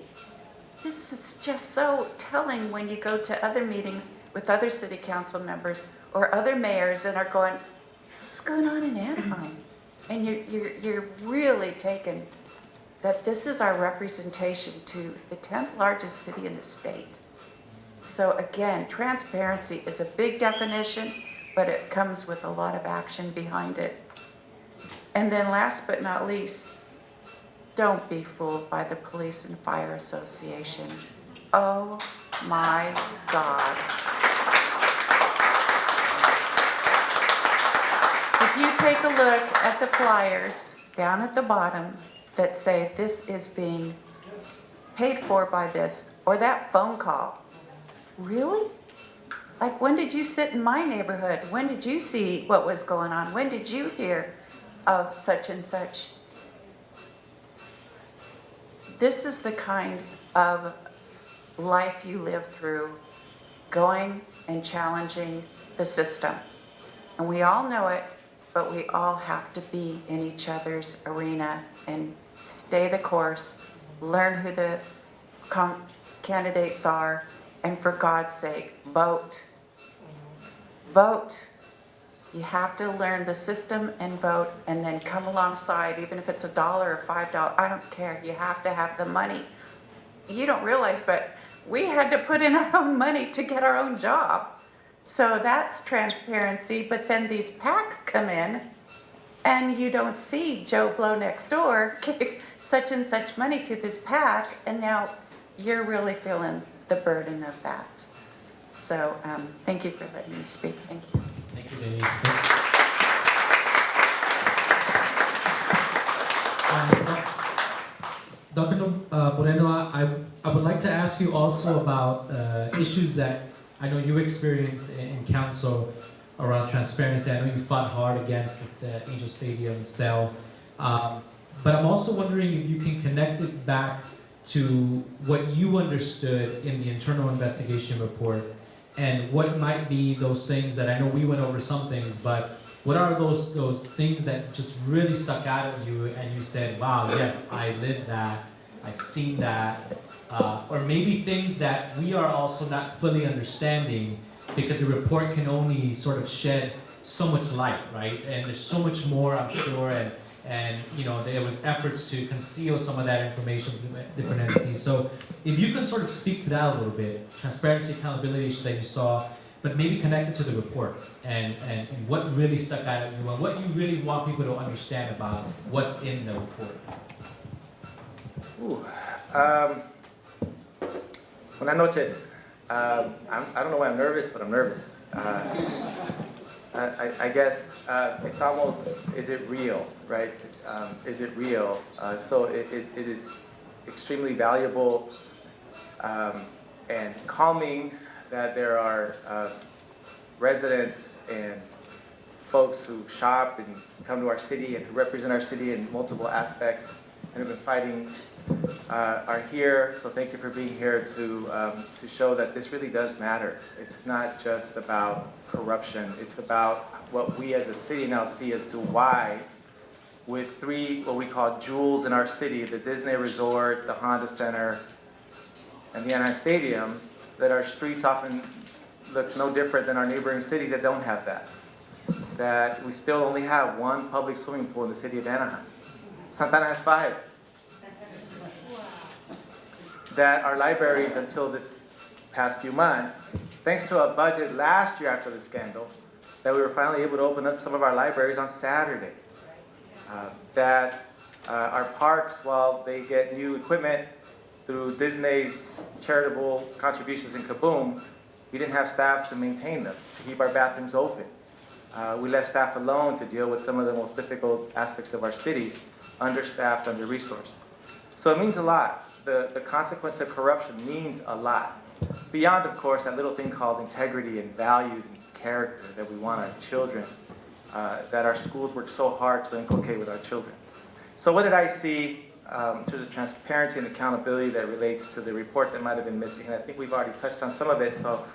This is just so telling when you go to other meetings with other city council members or other mayors and are going, what's going on in Anaheim? And you're really taken that this is our representation to the 10th largest city in the state. So again, transparency is a big definition, but it comes with a lot of action behind it. And then last but not least, don't be fooled by the Police and Fire Association. Oh my God. If you take a look at the flyers down at the bottom that say this is being paid for by this, or that phone call, really? Like, when did you sit in my neighborhood? When did you see what was going on? When did you hear of such and such? This is the kind of life you live through, going and challenging the system. And we all know it, but we all have to be in each other's arena and stay the course, learn who the candidates are, and for God's sake, vote. Vote. You have to learn the system and vote, and then come alongside, even if it's $1 or $5, I don't care. You have to have the money. You don't realize, but we had to put in our own money to get our own job. So that's transparency, but then these PACs come in, and you don't see Joe Blow next door gave such and such money to this PAC, and now you're really feeling the burden of that. So thank you for letting me speak. Thank you. Thank you, Denise. Dr. Moreno, I would like to ask you also about issues that I know you experience in council around transparency. I know you fought hard against the Angel Stadium sale, but I'm also wondering if you can connect it back to what you understood in the internal investigation report, and what might be those things that I know we went over some things, but what are those things that just really stuck out at you and you said, wow, yes, I lived that, I've seen that, or maybe things that we are also not fully understanding because the report can only sort of shed so much light, right? And there's so much more, I'm sure, and you know, there was efforts to conceal some of that information from different entities. So if you can sort of speak to that a little bit, transparency, accountability issues that you saw, but maybe connect it to the report and what really stuck out at you and what you really want people to understand about what's in the report. Buenas noches. I don't know why I'm nervous, but I'm nervous. I guess it's almost, is it real, right? Is it real? So it is extremely valuable and calming that there are residents and folks who shop and come to our city and who represent our city in multiple aspects and have been fighting are here. So thank you for being here to show that this really does matter. It's not just about corruption. It's about what we as a city now see as to why, with three what we call jewels in our city, the Disney Resort, the Honda Center, and the Anaheim Stadium, that our streets often look no different than our neighboring cities that don't have that. That we still only have one public swimming pool in the city of Anaheim. Santana has 5. That our libraries until this past few months, thanks to a budget last year after the scandal, that we were finally able to open up some of our libraries on Saturday. That our parks, while they get new equipment through Disney's charitable contributions in Kaboom, we didn't have staff to maintain them, to keep our bathrooms open. We left staff alone to deal with some of the most difficult aspects of our city, understaffed, under-resourced. So it means a lot. The consequence of corruption means a lot. Beyond, of course, that little thing called integrity and values and character that we want our children, that our schools work so hard to inculcate with our children. So what did I see in terms of transparency and accountability that relates to the report that might have been missing? And I think we've already touched on some of it. So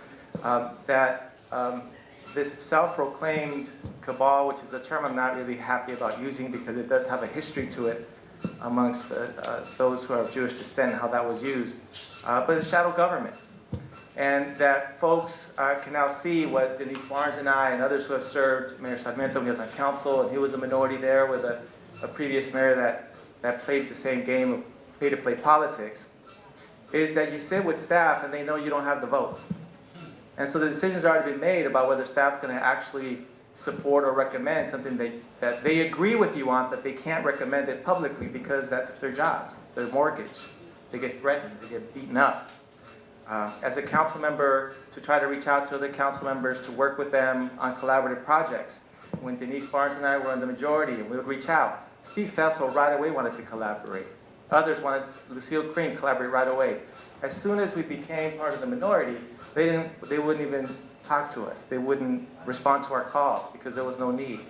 this self-proclaimed cabal, which is a term I'm not really happy about using because it does have a history to it amongst those who are of Jewish descent, how that was used, but a shadow government. And that folks can now see what Denise Barnes and I and others who have served, Mayor Sarmiento, when he was on council, and he was a minority there with a previous mayor that played the same game of pay-to-play politics, is that you sit with staff and they know you don't have the votes. And so the decision's already been made about whether staff's going to actually support or recommend something that they agree with you on, but they can't recommend it publicly because that's their jobs, their mortgage. They get threatened, they get beaten up. As a council member, to try to reach out to other council members to work with them on collaborative projects. When Denise Barnes and I were in the majority and we would reach out, Steve Fessel right away wanted to collaborate. Others wanted, Lucille Cream collaborate right away. As soon as we became part of the minority, they wouldn't even talk to us. They wouldn't respond to our calls because there was no need.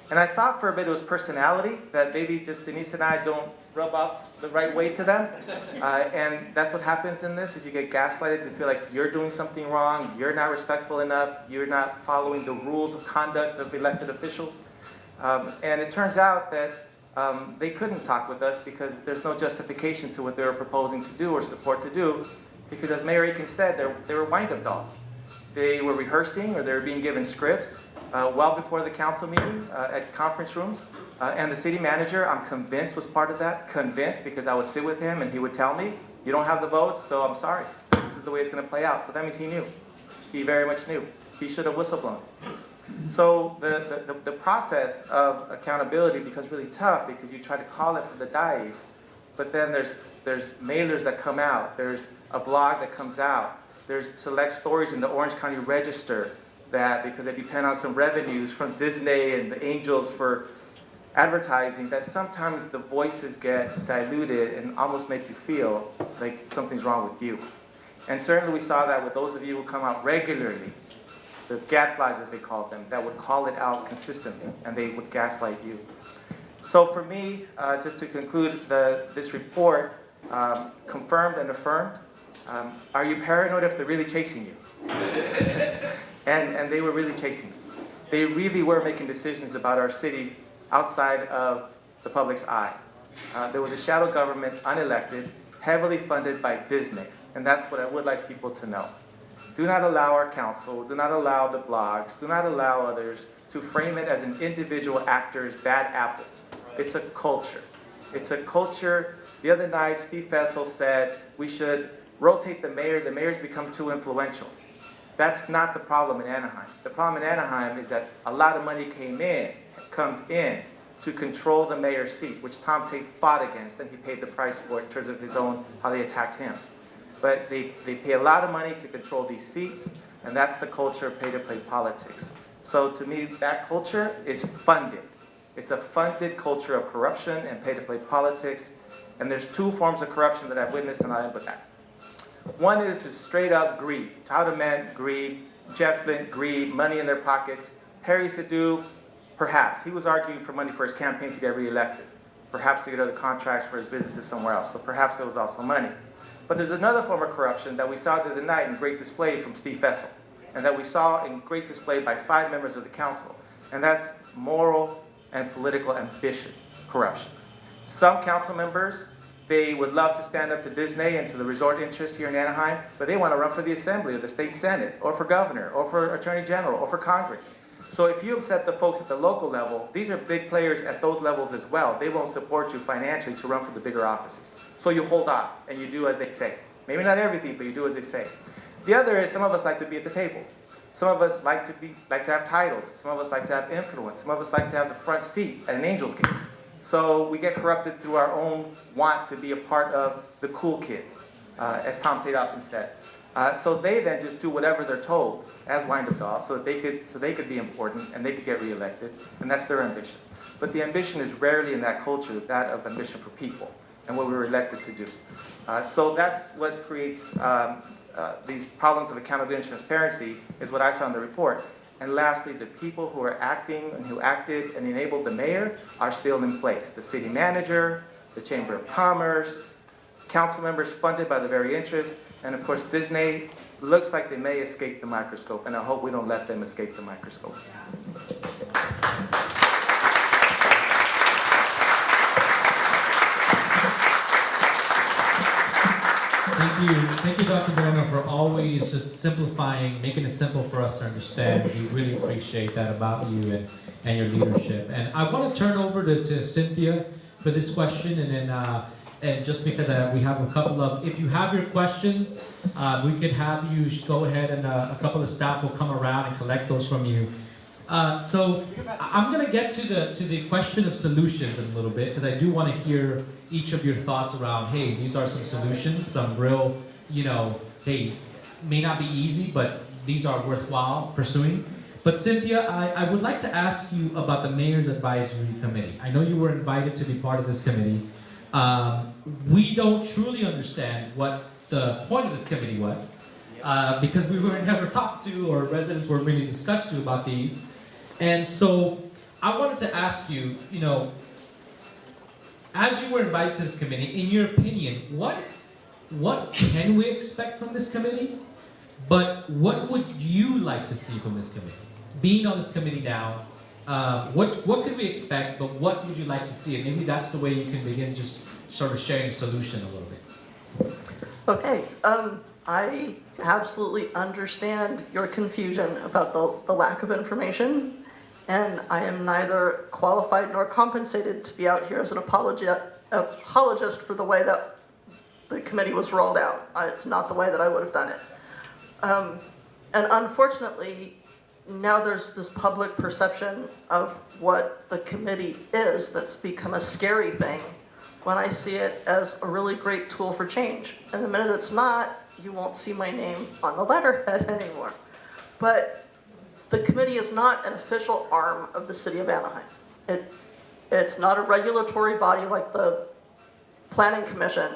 And I thought for a bit it was personality, that maybe just Denise and I don't rub off the right way to them. And that's what happens in this, is you get gaslighted to feel like you're doing something wrong, you're not respectful enough, you're not following the rules of conduct of elected officials. And it turns out that they couldn't talk with us because there's no justification to what they were proposing to do or support to do, because as Mayor Aiken said, they were wind-up dolls. They were rehearsing or they were being given scripts well before the council meeting at conference rooms. And the city manager, I'm convinced, was part of that. Convinced, because I would sit with him and he would tell me, you don't have the votes, so I'm sorry. This is the way it's going to play out. So that means he knew. He very much knew. He should have whistleblown. So the process of accountability becomes really tough because you try to call it for the dice, but then there's mailers that come out. There's a blog that comes out. There's select stories in the Orange County Register that, because they depend on some revenues from Disney and the Angels for advertising, that sometimes the voices get diluted and almost make you feel like something's wrong with you. And certainly we saw that with those of you who come out regularly, the gadflies as they called them, that would call it out consistently and they would gaslight you. So for me, just to conclude, this report confirmed and affirmed, are you paranoid if they're really chasing you? And they were really chasing us. They really were making decisions about our city outside of the public's eye. There was a shadow government, unelected, heavily funded by Disney. And that's what I would like people to know. Do not allow our council, do not allow the blogs, do not allow others to frame it as an individual actor's bad apples. It's a culture. It's a culture. The other night, Steve Fessel said we should rotate the mayor. The mayor's become too influential. That's not the problem in Anaheim. The problem in Anaheim is that a lot of money comes in to control the mayor's seat, which Tom Tate fought against, and he paid the price for it in terms of his own, how they attacked him. But they pay a lot of money to control these seats, and that's the culture of pay-to-play politics. So to me, that culture is funded. It's a funded culture of corruption and pay-to-play politics, and there's two forms of corruption that I've witnessed, and I'll end with that. One is to straight up greed. Tyler Mann, greed. Jeff Flint, greed, money in their pockets. Harry Sadu, perhaps. He was arguing for money for his campaign to get reelected. Perhaps to get other contracts for his businesses somewhere else. So perhaps there was also money. But there's another form of corruption that we saw the other night in great display from Steve Fessel, and that we saw in great display by 5 members of the council, and that's moral and political ambition corruption. Some council members They would love to stand up to Disney and to the resort interests here in Anaheim, but they want to run for the Assembly or the State Senate or for governor or for Attorney General or for Congress. So if you upset the folks at the local level, these are big players at those levels as well. They won't support you financially to run for the bigger offices. So you hold off and you do as they say. Maybe not everything, but you do as they say. The other is some of us like to be at the table. Some of us like to have titles. Some of us like to have influence. Some of us like to have the front seat at an Angels game. So we get corrupted through our own want to be a part of the cool kids, as Tom Tate often said. So they then just do whatever they're told as wind-up dolls, so they could be important and they could get reelected, and that's their ambition. But the ambition is rarely in that culture that of ambition for people and what we were elected to do. So that's what creates these problems of accountability and transparency, is what I saw in the report. And lastly, the people who are acting and who acted and enabled the mayor are still in place. The city manager, the Chamber of Commerce, council members funded by the very interest, and of course Disney looks like they may escape the microscope, and I hope we don't let them escape the microscope. Thank you, Dr. Moreno, for always just simplifying, making it simple for us to understand. We really appreciate that about you and your leadership. And I want to turn over to Cynthia for this question, and then and just because we have a couple of, if you have your questions, we could have you go ahead, and a couple of staff will come around and collect those from you. So I'm going to get to the question of solutions in a little bit, because I do want to hear each of your thoughts around, hey, these are some solutions, some real, hey, may not be easy, but these are worthwhile pursuing. But Cynthia, I would like to ask you about the Mayor's Advisory Committee. I know you were invited to be part of this committee. We don't truly understand what the point of this committee was, because we were never talked to, or residents weren't really discussed to about these. And so I wanted to ask you, as you were invited to this committee, in your opinion, what can we expect from this committee? But what would you like to see from this committee? Being on this committee now, what could we expect, but what would you like to see? And maybe that's the way you can begin just sort of sharing solution a little bit. Okay, I absolutely understand your confusion about the lack of information, and I am neither qualified nor compensated to be out here as an apologist for the way that the committee was rolled out. It's not the way that I would have done it. And unfortunately, now there's this public perception of what the committee is that's become a scary thing, when I see it as a really great tool for change. And the minute it's not, you won't see my name on the letterhead anymore. But the committee is not an official arm of the city of Anaheim. It's not a regulatory body like the Planning Commission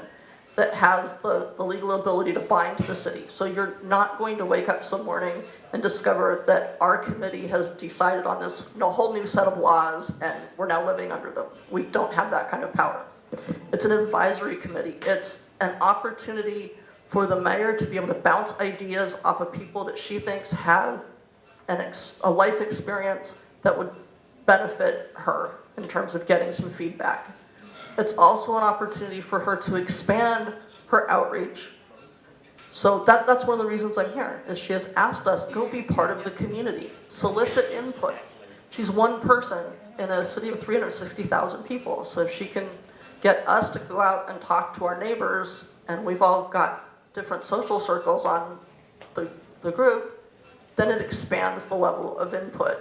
that has the legal ability to bind to the city. So you're not going to wake up some morning and discover that our committee has decided on this whole new set of laws and we're now living under them. We don't have that kind of power. It's an advisory committee. It's an opportunity for the mayor to be able to bounce ideas off of people that she thinks have a life experience that would benefit her in terms of getting some feedback. It's also an opportunity for her to expand her outreach. So that's one of the reasons I'm here, is she has asked us, go be part of the community, solicit input. She's one person in a city of 360,000 people, so if she can get us to go out and talk to our neighbors, and we've all got different social circles on the group, then it expands the level of input.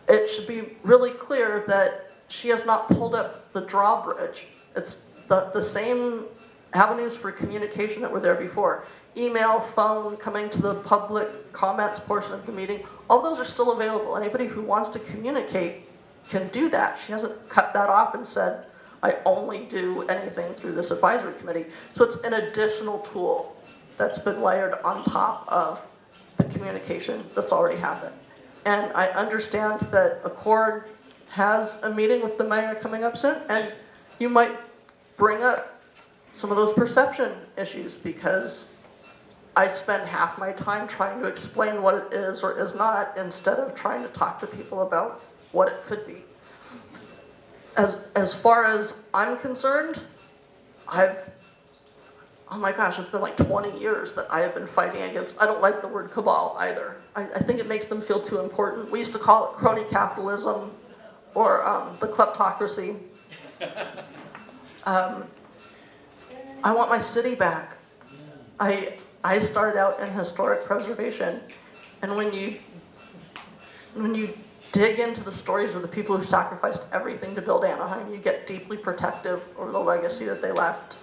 It should be really clear that she has not pulled up the drawbridge. It's the same avenues for communication that were there before. Email, phone, coming to the public comments portion of the meeting, all those are still available. Anybody who wants to communicate can do that. She hasn't cut that off and said, I only do anything through this advisory committee. So it's an additional tool that's been layered on top of the communication that's already happened. And I understand that Accord has a meeting with the mayor coming up soon, and you might bring up some of those perception issues, because I spend half my time trying to explain what it is or is not, instead of trying to talk to people about what it could be. As far as I'm concerned, oh my gosh, it's been like 20 years that I have been fighting against, I don't like the word cabal either. I think it makes them feel too important. We used to call it crony capitalism or the kleptocracy. I want my city back. I started out in historic preservation, and when you dig into the stories of the people who sacrificed everything to build Anaheim, you get deeply protective over the legacy that they left.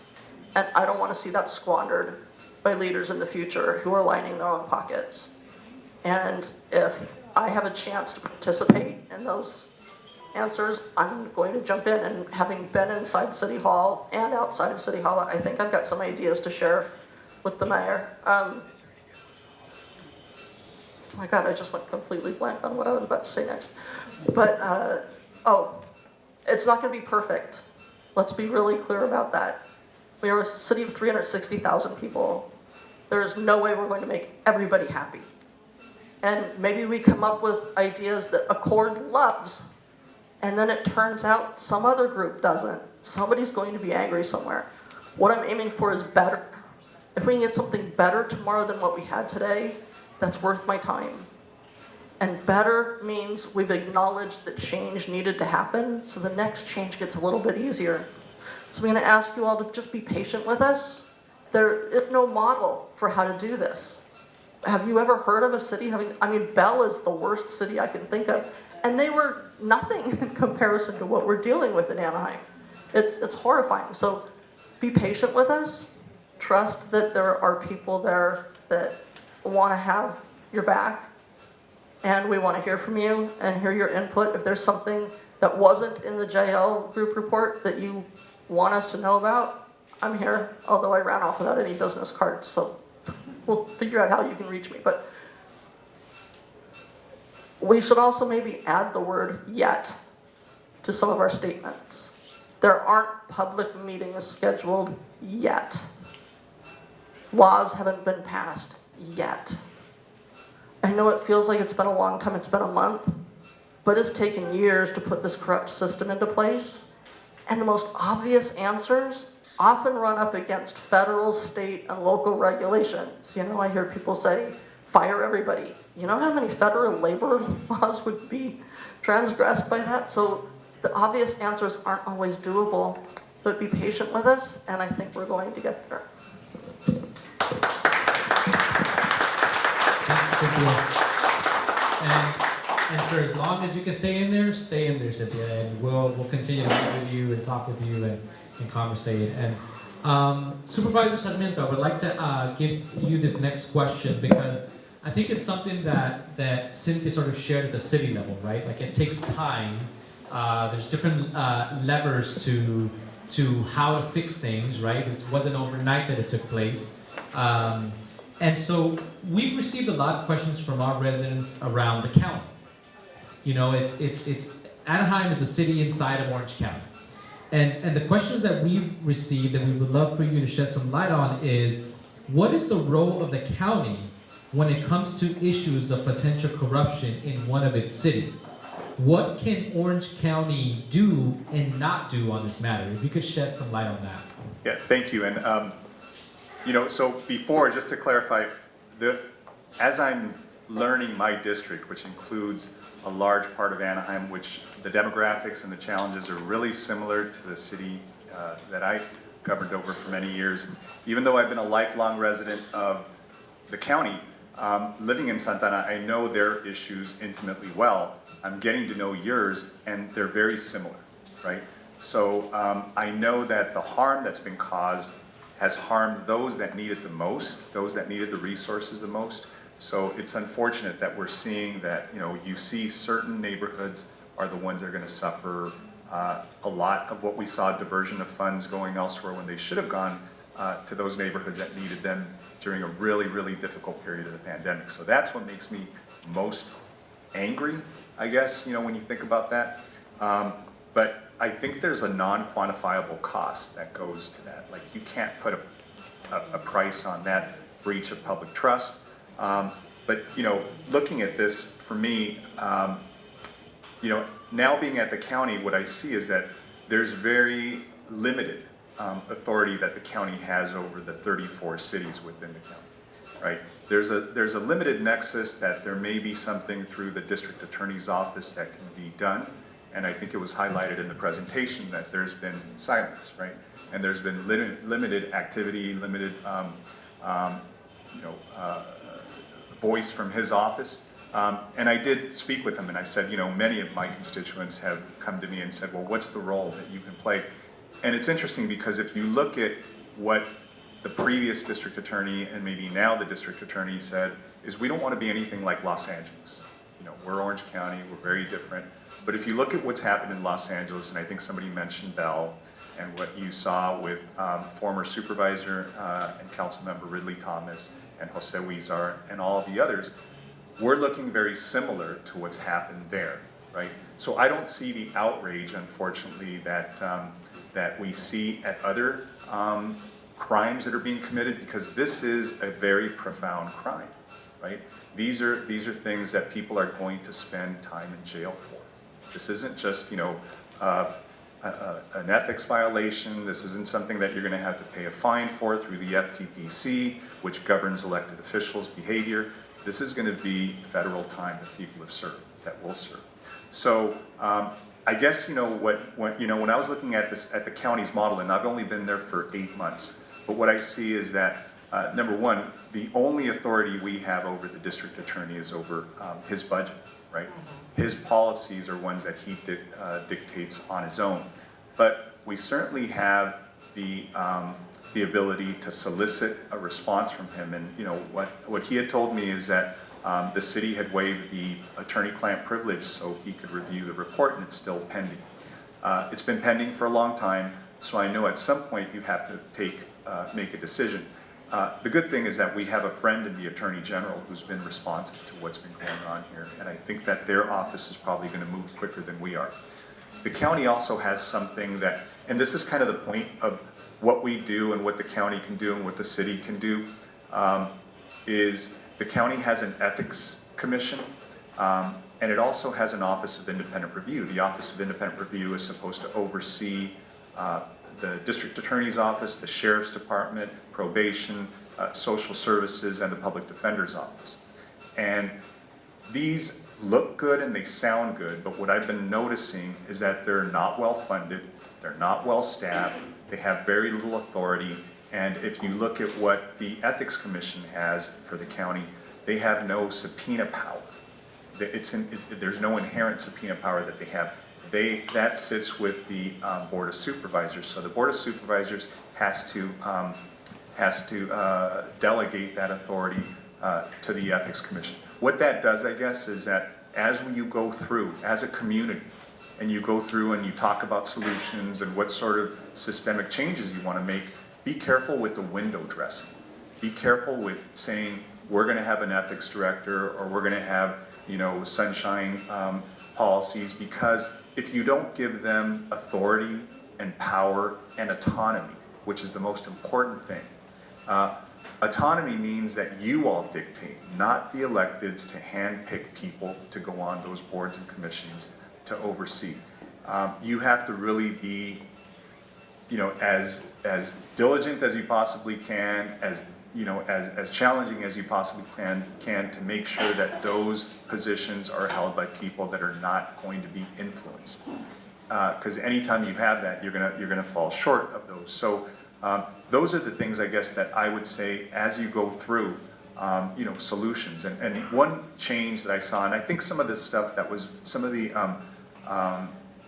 And I don't want to see that squandered by leaders in the future who are lining their own pockets. And if I have a chance to participate in those answers, I'm going to jump in. And having been inside City Hall and outside of City Hall, I think I've got some ideas to share with the mayor. Oh my God, I just went completely blank on what I was about to say next. But, it's not going to be perfect. Let's be really clear about that. We are a city of 360,000 people. There is no way we're going to make everybody happy. And maybe we come up with ideas that Accord loves, and then it turns out some other group doesn't. Somebody's going to be angry somewhere. What I'm aiming for is better. If we can get something better tomorrow than what we had today, that's worth my time. And better means we've acknowledged that change needed to happen, so the next change gets a little bit easier. So I'm going to ask you all to just be patient with us. There is no model for how to do this. Have you ever heard of a city having, Bell is the worst city I can think of, and they were nothing in comparison to what we're dealing with in Anaheim. It's horrifying. So be patient with us. Trust that there are people there that want to have your back, and we want to hear from you and hear your input. If there's something that wasn't in the JL group report that you want us to know about, I'm here, although I ran off without any business cards, so we'll figure out how you can reach me. But we should also maybe add the word yet to some of our statements. There aren't public meetings scheduled yet. Laws haven't been passed yet. I know it feels like it's been a long time, it's been a month, but it's taken years to put this corrupt system into place. And the most obvious answers often run up against federal, state, and local regulations. I hear people say, fire everybody. You know how many federal labor laws would be transgressed by that? So the obvious answers aren't always doable, but be patient with us, and I think we're going to get there. And for as long as you can stay in there, Cynthia, and we'll continue to meet with you and talk with you and conversate. And Supervisor Sarmiento, I would like to give you this next question because I think it's something that Cynthia sort of shared at the city level, right? Like it takes time. There's different levers to how to fix things, right? This wasn't overnight that it took place. And so we've received a lot of questions from our residents around the county. It's Anaheim is a city inside of Orange County. And the questions that we've received that we would love for you to shed some light on is, what is the role of the county when it comes to issues of potential corruption in one of its cities? What can Orange County do and not do on this matter? If you could shed some light on that. Yeah, thank you. And so before, just to clarify, as I'm learning my district, which includes a large part of Anaheim, which the demographics and the challenges are really similar to the city that I governed over for many years. Even though I've been a lifelong resident of the county, living in Santana, I know their issues intimately well. I'm getting to know yours, and they're very similar, right? So I know that the harm that's been caused has harmed those that need it the most, those that needed the resources the most. So it's unfortunate that we're seeing that, you see certain neighborhoods are the ones that are going to suffer a lot of what we saw, diversion of funds going elsewhere when they should have gone to those neighborhoods that needed them during a really, really difficult period of the pandemic. So that's what makes me most angry, I guess, when you think about that. But I think there's a non-quantifiable cost that goes to that. Like, you can't put a price on that breach of public trust. But looking at this, for me, now being at the county, what I see is that there's very limited authority that the county has over the 34 cities within the county. Right? There's a limited nexus that there may be something through the district attorney's office that can be done, and I think it was highlighted in the presentation that there's been silence, right? And there's been limited activity, limited voice from his office. And I did speak with him, and I said, many of my constituents have come to me and said, well, what's the role that you can play? And it's interesting because if you look at what the previous district attorney and maybe now the district attorney said, is we don't want to be anything like Los Angeles. We're Orange County, we're very different. But if you look at what's happened in Los Angeles, and I think somebody mentioned Bell, and what you saw with former supervisor and council member Ridley Thomas and Jose Huizar and all of the others, we're looking very similar to what's happened there, right? So I don't see the outrage, unfortunately, that we see at other crimes that are being committed, because this is a very profound crime, right? These are things that people are going to spend time in jail for. This isn't just, an ethics violation. This isn't something that you're going to have to pay a fine for through the FTPC, which governs elected officials' behavior. This is going to be federal time that people have served, that will serve. So I guess when I was looking at this at the county's model, and I've only been there for 8 months, but what I see is that number one, the only authority we have over the district attorney is over his budget, right? His policies are ones that he dictates on his own. But we certainly have the ability to solicit a response from him. And what he had told me is that the city had waived the attorney-client privilege so he could review the report, and it's still pending. It's been pending for a long time, so I know at some point you have to make a decision. The good thing is that we have a friend in the Attorney General who's been responsive to what's been going on here, and I think that their office is probably going to move quicker than we are. The county also has something that, and this is kind of the point of what we do and what the county can do and what the city can do, is the county has an ethics commission, and it also has an Office of Independent Review. The Office of Independent Review is supposed to oversee the district attorney's office, the sheriff's department, probation, social services, and the public defender's office. And these look good and they sound good, but what I've been noticing is that they're not well funded, they're not well staffed, they have very little authority, and if you look at what the Ethics Commission has for the county, they have no subpoena power. There's no inherent subpoena power that they have. That sits with the Board of Supervisors. So the Board of Supervisors has to delegate that authority to the Ethics Commission. What that does, I guess, is that as you go through, as a community, and you go through and you talk about solutions and what sort of systemic changes you want to make, be careful with the window dressing. Be careful with saying, we're going to have an ethics director, or we're going to have, sunshine policies, because if you don't give them authority and power and autonomy, which is the most important thing, autonomy means that you all dictate, not the electeds to handpick people to go on those boards and commissions to oversee. You have to really be, as diligent as you possibly can, as challenging as you possibly can to make sure that those positions are held by people that are not going to be influenced. Because anytime you have that, you're gonna fall short of those. So those are the things, I guess, that I would say as you go through, solutions. And one change that I saw, and I think some of the stuff that was, some of the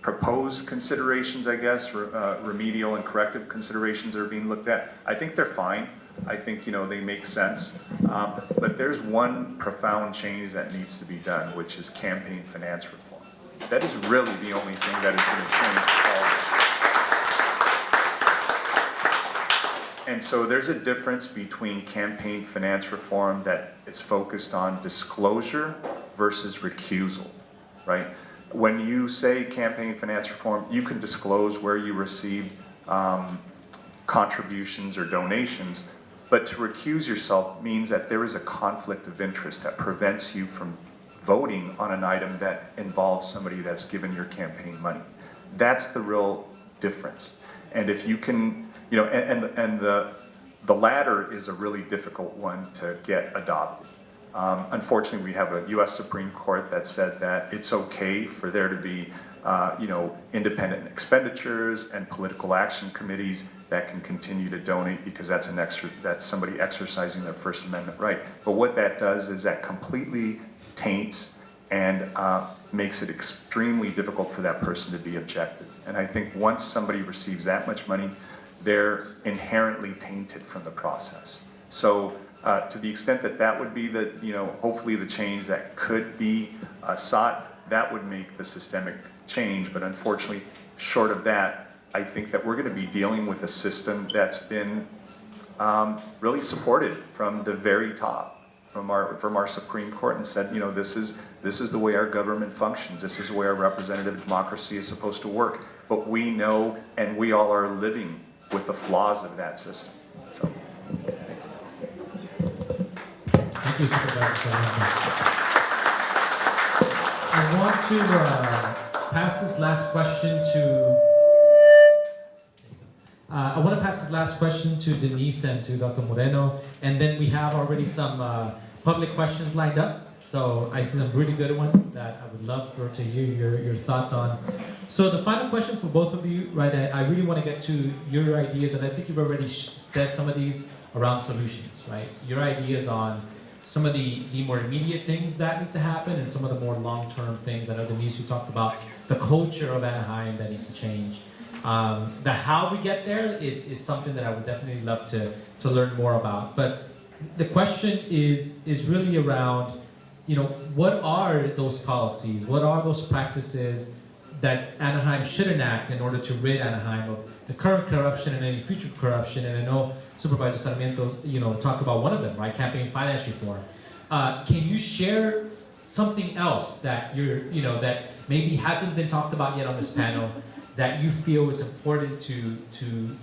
proposed considerations, I guess, remedial and corrective considerations that are being looked at, I think they're fine. I think, they make sense. But there's one profound change that needs to be done, which is campaign finance reform. That is really the only thing that is going to change all of this. And so there's a difference between campaign finance reform that is focused on disclosure versus recusal, right? When you say campaign finance reform, you can disclose where you received contributions or donations, but to recuse yourself means that there is a conflict of interest that prevents you from voting on an item that involves somebody that's given your campaign money. That's the real difference. And if you can you know, and the latter is a really difficult one to get adopted. Unfortunately, we have a U.S. Supreme Court that said that it's okay for there to be, you know, independent expenditures and political action committees that can continue to donate because that's that's somebody exercising their First Amendment right. But what that does is that completely taints and makes it extremely difficult for that person to be objective. And I think once somebody receives that much money, they're inherently tainted from the process. So to the extent that that would be the, you know, hopefully the change that could be sought, that would make the systemic change. But unfortunately, short of that, I think that we're going to be dealing with a system that's been really supported from the very top, from our Supreme Court, and said, you know, this is the way our government functions. This is the way our representative democracy is supposed to work. But we know, and we all are living with the flaws of that system. So. Thank you, Supervisor. I want to pass this last question to. I want to pass this last question to Denise and to Dr. Moreno, and then we have already some public questions lined up. So I see some really good ones that I would love to hear your thoughts on. So the final question for both of you, right? I really want to get to your ideas, and I think you've already said some of these around solutions, right? Your ideas on some of the more immediate things that need to happen and some of the more long-term things. I know, Denise, you talked about the culture of Anaheim that needs to change. The how we get there is something that I would definitely love to learn more about. But the question is really around, you know, what are those policies? What are those practices that Anaheim should enact in order to rid Anaheim of the current corruption and any future corruption? And I know Supervisor Sarmiento, you know, talked about one of them, right? Campaign finance reform. Can you share something else that that maybe hasn't been talked about yet on this panel that you feel is important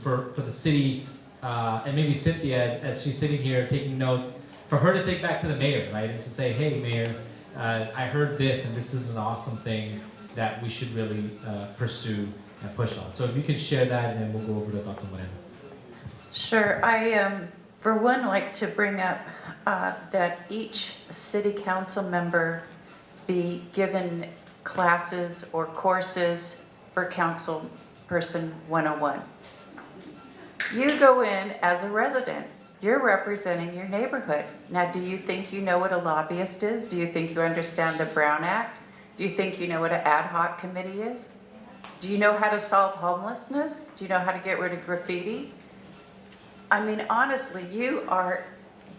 for the city, and maybe Cynthia, as she's sitting here taking notes, for her to take back to the mayor, right? And to say, hey, Mayor, I heard this, and this is an awesome thing that we should really pursue and push on. So if you can share that, and then we'll go over to Dr. Moreno. Sure. I, for one, like to bring up that each city council member be given classes or courses for Council Person 101. You go in as a resident. You're representing your neighborhood. Now, do you think you know what a lobbyist is? Do you think you understand the Brown Act? Do you think you know what an ad hoc committee is? Do you know how to solve homelessness? Do you know how to get rid of graffiti? I mean, honestly, you are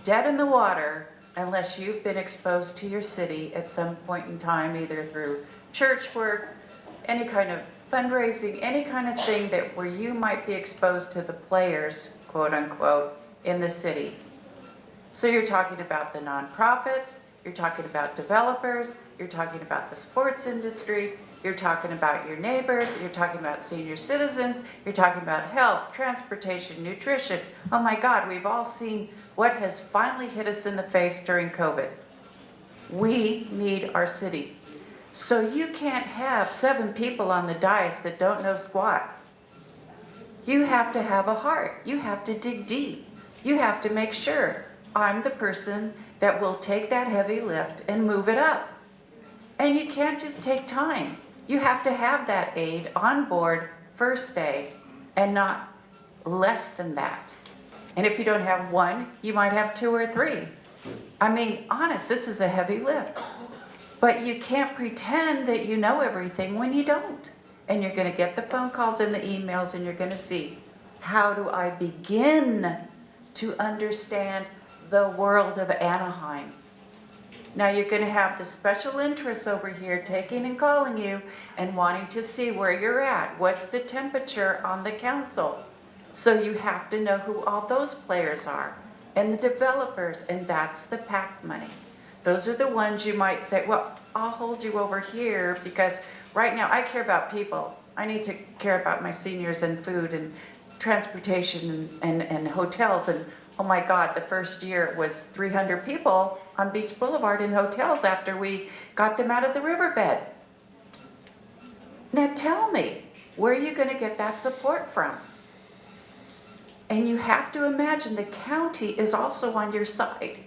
dead in the water unless you've been exposed to your city at some point in time, either through church work, any kind of fundraising, any kind of thing that where you might be exposed to the players, quote unquote, in the city. So you're talking about the nonprofits, you're talking about developers, you're talking about the sports industry, you're talking about your neighbors, you're talking about senior citizens, you're talking about health, transportation, nutrition. Oh my God, we've all seen what has finally hit us in the face during COVID. We need our city. So you can't have 7 people on the dais that don't know squat. You have to have a heart. You have to dig deep. You have to make sure I'm the person that will take that heavy lift and move it up. And you can't just take time. You have to have that aide on board first day and not less than that. And if you don't have 1, you might have 2 or 3. I mean, honest, this is a heavy lift. But you can't pretend that you know everything when you don't. And you're going to get the phone calls and the emails, and you're going to see, how do I begin to understand the world of Anaheim? Now you're going to have the special interests over here taking and calling you and wanting to see where you're at. What's the temperature on the council? So you have to know who all those players are and the developers, and that's the PAC money. Those are the ones you might say, well, I'll hold you over here because right now I care about people. I need to care about my seniors and food and transportation and hotels. And oh my God, the first year it was 300 people on Beach Boulevard in hotels after we got them out of the riverbed. Now tell me, where are you going to get that support from? And you have to imagine the county is also on your side,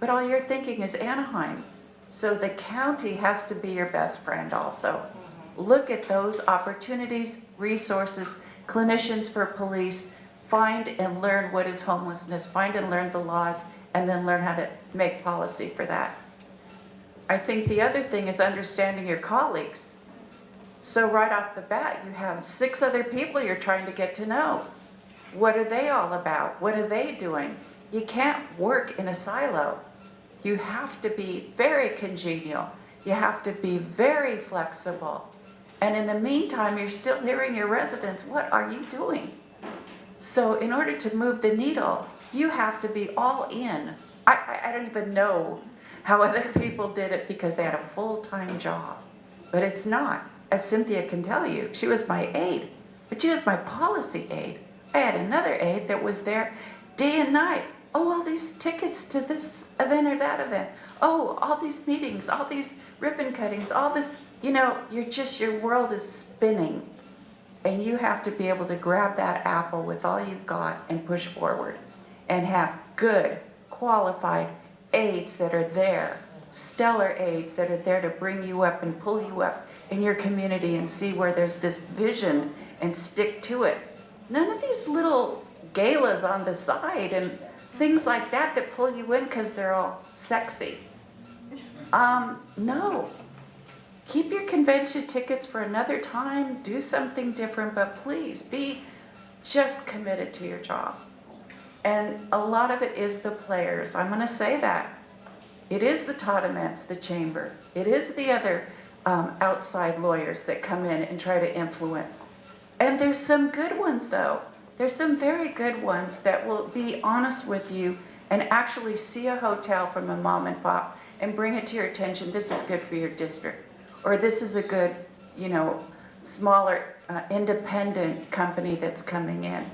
but all you're thinking is Anaheim. So the county has to be your best friend also. Look at those opportunities, resources, clinicians for police, find and learn what is homelessness, find and learn the laws, and then learn how to make policy for that. I think the other thing is understanding your colleagues. So right off the bat, you have 6 other people you're trying to get to know. What are they all about? What are they doing? You can't work in a silo. You have to be very congenial. You have to be very flexible. And in the meantime, you're still hearing your residents, what are you doing? So in order to move the needle, you have to be all in. I don't even know how other people did it because they had a full-time job. But it's not. As Cynthia can tell you, she was my aide, but she was my policy aide. I had another aide that was there day and night. Oh, all these tickets to this event or that event. Oh, all these meetings, all these ribbon cuttings, all this, your world is spinning. And you have to be able to grab that apple with all you've got and push forward and have good, qualified aides that are there, stellar aides that are there to bring you up and pull you up in your community and see where there's this vision and stick to it. None of these little galas on the side and things like that that pull you in because they're all sexy. No. Keep your convention tickets for another time. Do something different, but please be just committed to your job. And a lot of it is the players. I'm going to say that. It is the Tautoments, the chamber. It is the other outside lawyers that come in and try to influence. And there's some good ones, though. There's some very good ones that will be honest with you and actually see a hotel from a mom and pop and bring it to your attention. This is good for your district. Or this is a good, smaller independent company that's coming in.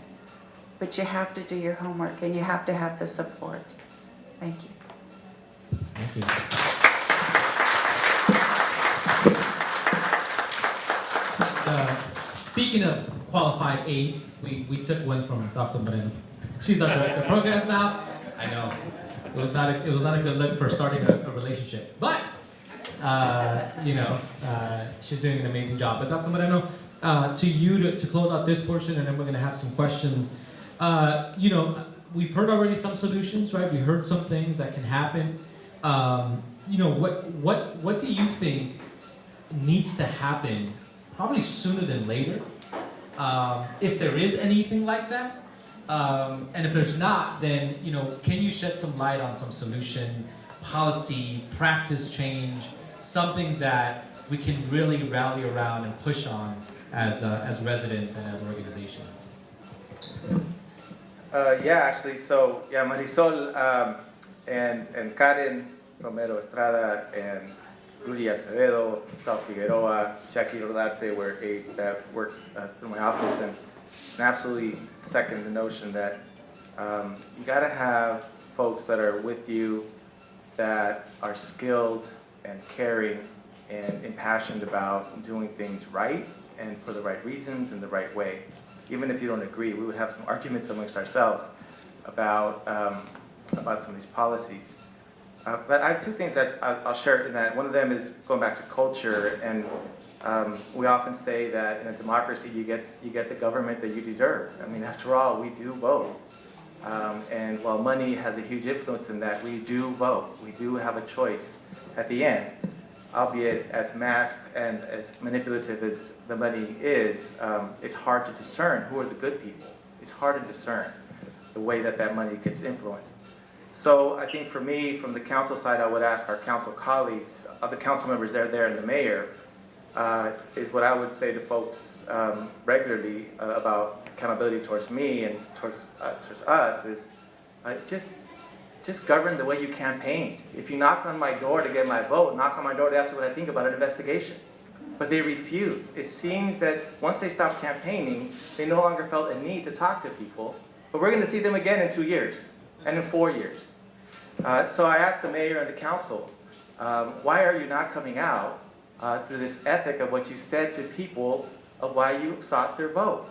But you have to do your homework and you have to have the support. Thank you. Thank you. Speaking of qualified aides, we took one from Dr. Moreno. She's our director of programs now. I know it was not a good look for starting a relationship, but she's doing an amazing job. But Dr. Moreno, to you to close out this portion, and then we're going to have some questions. We've heard already some solutions, right? We heard some things that can happen. What do you think needs to happen, probably sooner than later, if there is anything like that? And if there's not, then can you shed some light on some solution, policy, practice change, something that we can really rally around and push on as residents and as organizations? Marisol and Karen Romero Estrada and Yuri Acevedo, Sal Figueroa, Jackie Rodarte were aides that worked through my office, and absolutely second the notion that you got to have folks that are with you that are skilled and caring and impassioned about doing things right and for the right reasons and the right way. Even if you don't agree, we would have some arguments amongst ourselves about some of these policies. But I have 2 things that I'll share in that. One of them is going back to culture, and we often say that in a democracy you get the government that you deserve. I mean, after all, we do vote. And while money has a huge influence in that, we do vote. We do have a choice at the end. Albeit as masked and as manipulative as the money is, it's hard to discern who are the good people. It's hard to discern the way that money gets influenced. So I think for me, from the council side, I would ask our council colleagues, the council members that are there and the mayor, is what I would say to folks regularly about accountability towards me and towards us is just govern the way you campaigned. If you knocked on my door to get my vote, knock on my door to ask me what I think about an investigation. But they refused. It seems that once they stopped campaigning, they no longer felt a need to talk to people. But we're going to see them again in 2 years and in 4 years. So I asked the mayor and the council, why are you not coming out through this ethic of what you said to people of why you sought their vote?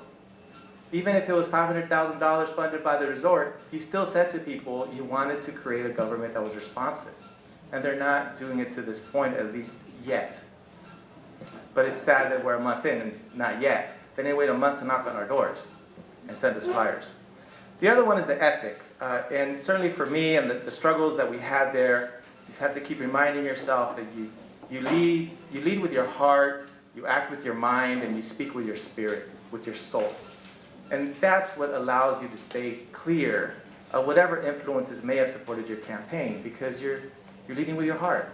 Even if it was $500,000 funded by the resort, you still said to people you wanted to create a government that was responsive. And they're not doing it to this point, at least yet. But it's sad that we're a month in and not yet. Then they wait a month to knock on our doors and send us flyers. The other one is the ethic. And certainly for me and the struggles that we had there, you just have to keep reminding yourself that you lead with your heart, you act with your mind, and you speak with your spirit, with your soul. And that's what allows you to stay clear of whatever influences may have supported your campaign, because you're leading with your heart.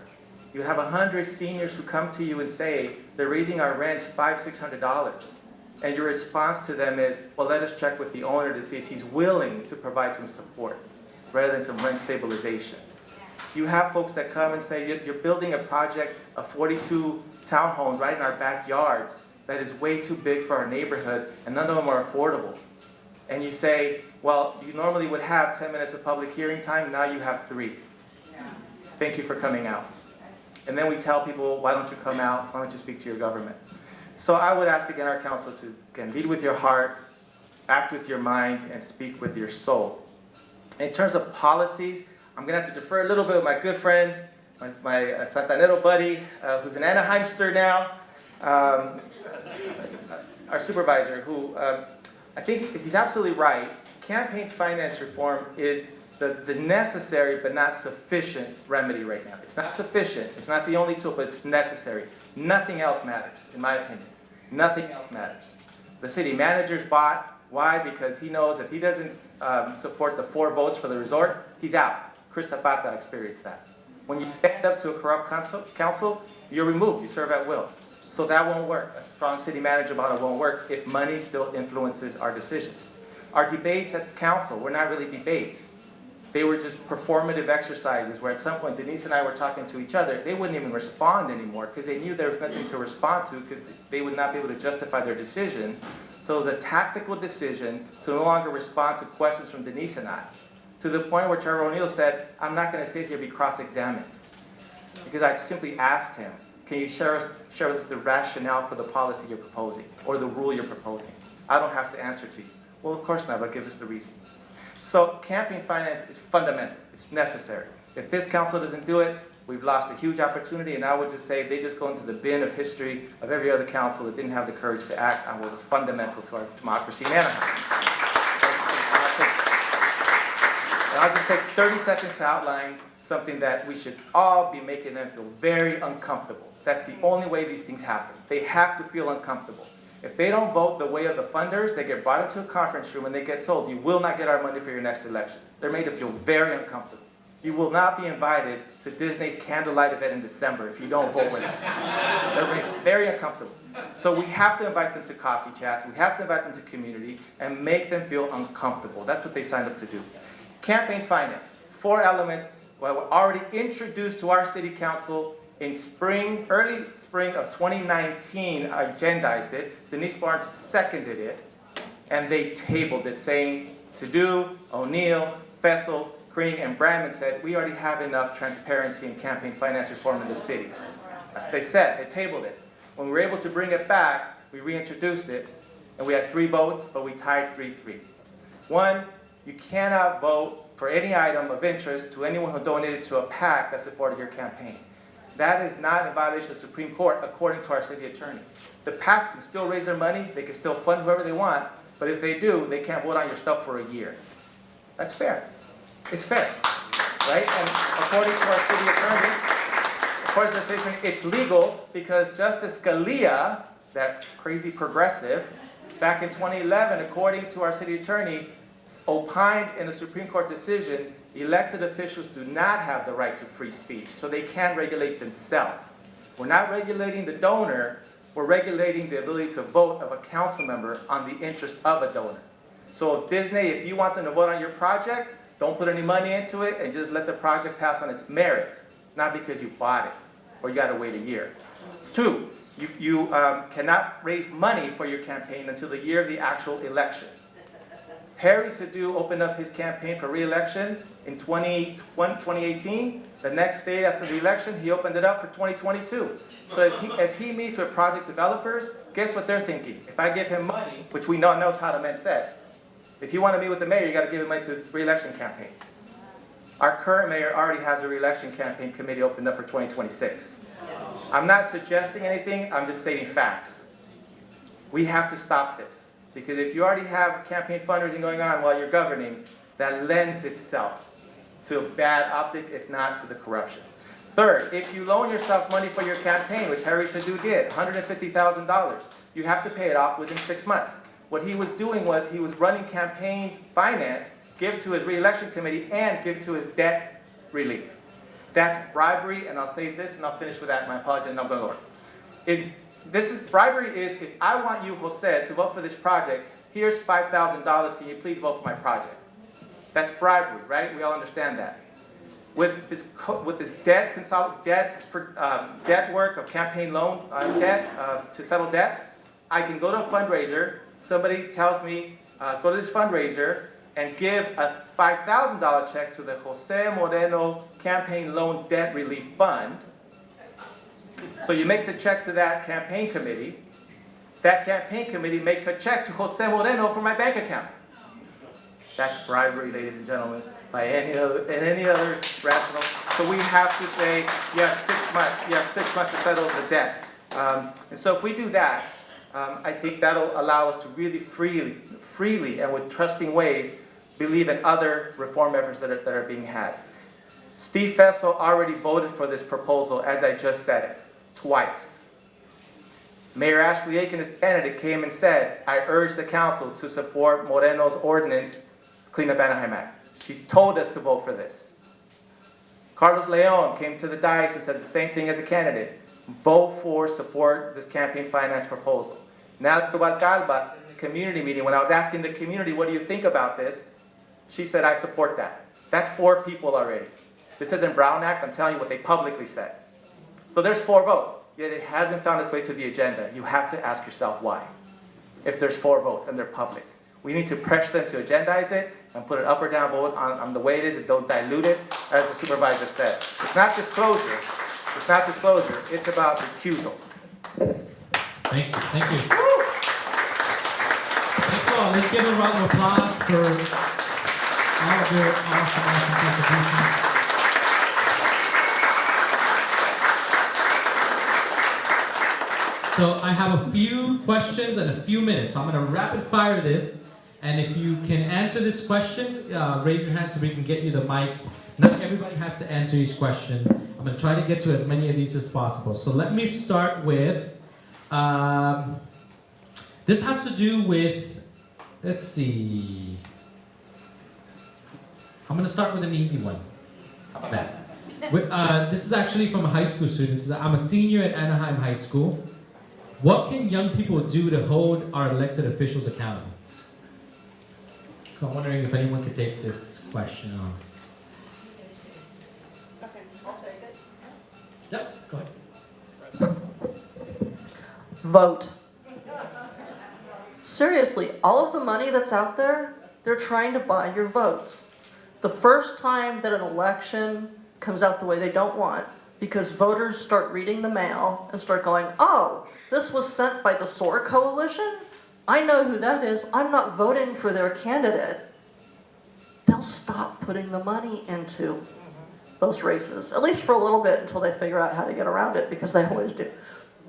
You have 100 seniors who come to you and say, they're raising our rents $500, $600. And your response to them is, well, let us check with the owner to see if he's willing to provide some support, rather than some rent stabilization. You have folks that come and say, you're building a project of 42 townhomes right in our backyards that is way too big for our neighborhood, and none of them are affordable. And you say, well, you normally would have 10 minutes of public hearing time, now you have 3. Thank you for coming out. And then we tell people, why don't you come out? Why don't you speak to your government? So I would ask again our council to, again, lead with your heart, act with your mind, and speak with your soul. In terms of policies, I'm going to have to defer a little bit with my good friend, my Santanero buddy, who's an Anaheimster now, our supervisor, who I think he's absolutely right. Campaign finance reform is the necessary but not sufficient remedy right now. It's not sufficient. It's not the only tool, but it's necessary. Nothing else matters, in my opinion. Nothing else matters. The city manager's bought. Why? Because he knows if he doesn't support the 4 votes for the resort, he's out. Chris Zapata experienced that. When you stand up to a corrupt council, you're removed. You serve at will. So that won't work. A strong city manager model won't work if money still influences our decisions. Our debates at council were not really debates. They were just performative exercises where at some point Denise and I were talking to each other. They wouldn't even respond anymore because they knew there was nothing to respond to because they would not be able to justify their decision. So it was a tactical decision to no longer respond to questions from Denise and I, to the point where Trevor O'Neill said, I'm not going to sit here and be cross-examined. Because I simply asked him, can you share with us the rationale for the policy you're proposing or the rule you're proposing? I don't have to answer to you. Well, of course not, but give us the reason. So campaign finance is fundamental. It's necessary. If this council doesn't do it, we've lost a huge opportunity, and I would just say they just go into the bin of history of every other council that didn't have the courage to act on what was fundamental to our democracy in Anaheim. And I'll just take 30 seconds to outline something that we should all be making them feel very uncomfortable. That's the only way these things happen. They have to feel uncomfortable. If they don't vote the way of the funders, they get brought into a conference room and they get told, you will not get our money for your next election. They're made to feel very uncomfortable. You will not be invited to Disney's candlelight event in December if you don't vote with us. They're made very uncomfortable. So we have to invite them to coffee chats, we have to invite them to community, and make them feel uncomfortable. That's what they signed up to do. Campaign finance, 4 elements that were already introduced to our city council in spring, early spring of 2019, agendized it. Denise Barnes seconded it, and they tabled it, saying Sadu, O'Neill, Fessel, Kring, and Bradman said, we already have enough transparency in campaign finance reform in the city. That's what they said. They tabled it. When we were able to bring it back, we reintroduced it, and we had 3 votes, but we tied 3-3. 1, you cannot vote for any item of interest to anyone who donated to a PAC that supported your campaign. That is not in violation of the Supreme Court, according to our city attorney. The PACs can still raise their money, they can still fund whoever they want, but if they do, they can't vote on your stuff for a year. That's fair. It's fair, right? And according to our city attorney, it's legal because Justice Scalia, that crazy progressive, back in 2011, according to our city attorney, opined in a Supreme Court decision, elected officials do not have the right to free speech, so they can regulate themselves. We're not regulating the donor, we're regulating the ability to vote of a council member on the interest of a donor. So Disney, if you want them to vote on your project, don't put any money into it and just let the project pass on its merits, not because you bought it or you got to wait a year. 2, you cannot raise money for your campaign until the year of the actual election. Harry Sadu opened up his campaign for re-election in 2018. The next day after the election, he opened it up for 2022. So as he meets with project developers, guess what they're thinking? If I give him money, which we know Tata Men said, if you want to meet with the mayor, you got to give him money to his re-election campaign. Our current mayor already has a re-election campaign committee opened up for 2026. I'm not suggesting anything, I'm just stating facts. We have to stop this. Because if you already have campaign fundraising going on while you're governing, that lends itself to a bad optic, if not to the corruption. Third, if you loan yourself money for your campaign, which Harry Sadu did, $150,000, you have to pay it off within 6 months. What he was doing was he was running campaign finance, give to his re-election committee, and give to his debt relief. That's bribery, and I'll say this, and I'll finish with that, my apologies, and I'll go over. Bribery is, if I want you, Jose, to vote for this project, here's $5,000, can you please vote for my project? That's bribery, right? We all understand that. With this debt work of campaign loan debt to settle debts, I can go to a fundraiser, somebody tells me, go to this fundraiser and give a $5,000 check to the Jose Moreno Campaign Loan Debt Relief Fund. So you make the check to that campaign committee. That campaign committee makes a check to Jose Moreno for my bank account. That's bribery, ladies and gentlemen, by any other rational. So we have to say, you have 6 months. You have 6 months to settle the debt. And so if we do that, I think that'll allow us to really freely and with trusting ways believe in other reform efforts that are being had. Steve Fessel already voted for this proposal, as I just said it, twice. Mayor Ashley Aiken, as candidate, came and said, I urge the council to support Moreno's ordinance, Clean Up Anaheim Act. She told us to vote for this. Carlos Leon came to the dais and said the same thing as a candidate. Vote for, support this campaign finance proposal. Now, Tubalcalba, community meeting, when I was asking the community, what do you think about this? She said, I support that. That's 4 people already. This isn't Brown Act, I'm telling you what they publicly said. So there's 4 votes, yet it hasn't found its way to the agenda. You have to ask yourself why. If there's 4 votes and they're public. We need to pressure them to agendize it and put an up or down vote on the way it is and don't dilute it, as the supervisor said. It's not disclosure. It's not disclosure. It's about recusal. Thank you. Thank you. Thank you all. Let's give a round of applause for all of your awesome contributions. So I have a few questions and a few minutes. I'm going to rapid fire this. And if you can answer this question, raise your hand so we can get you the mic. Not everybody has to answer each question. I'm going to try to get to as many of these as possible. So let me start with, this has to do with, let's see. I'm going to start with an easy one. How about that? This is actually from a high school student. I'm a senior at Anaheim High School. What can young people do to hold our elected officials accountable? So I'm wondering if anyone could take this question on. I'll take it. Yep, go ahead. Vote. Seriously, all of the money that's out there, they're trying to buy your votes. The first time that an election comes out the way they don't want, because voters start reading the mail and start going, oh, this was sent by the SOAR Coalition? I know who that is. I'm not voting for their candidate. They'll stop putting the money into those races, at least for a little bit until they figure out how to get around it, because they always do.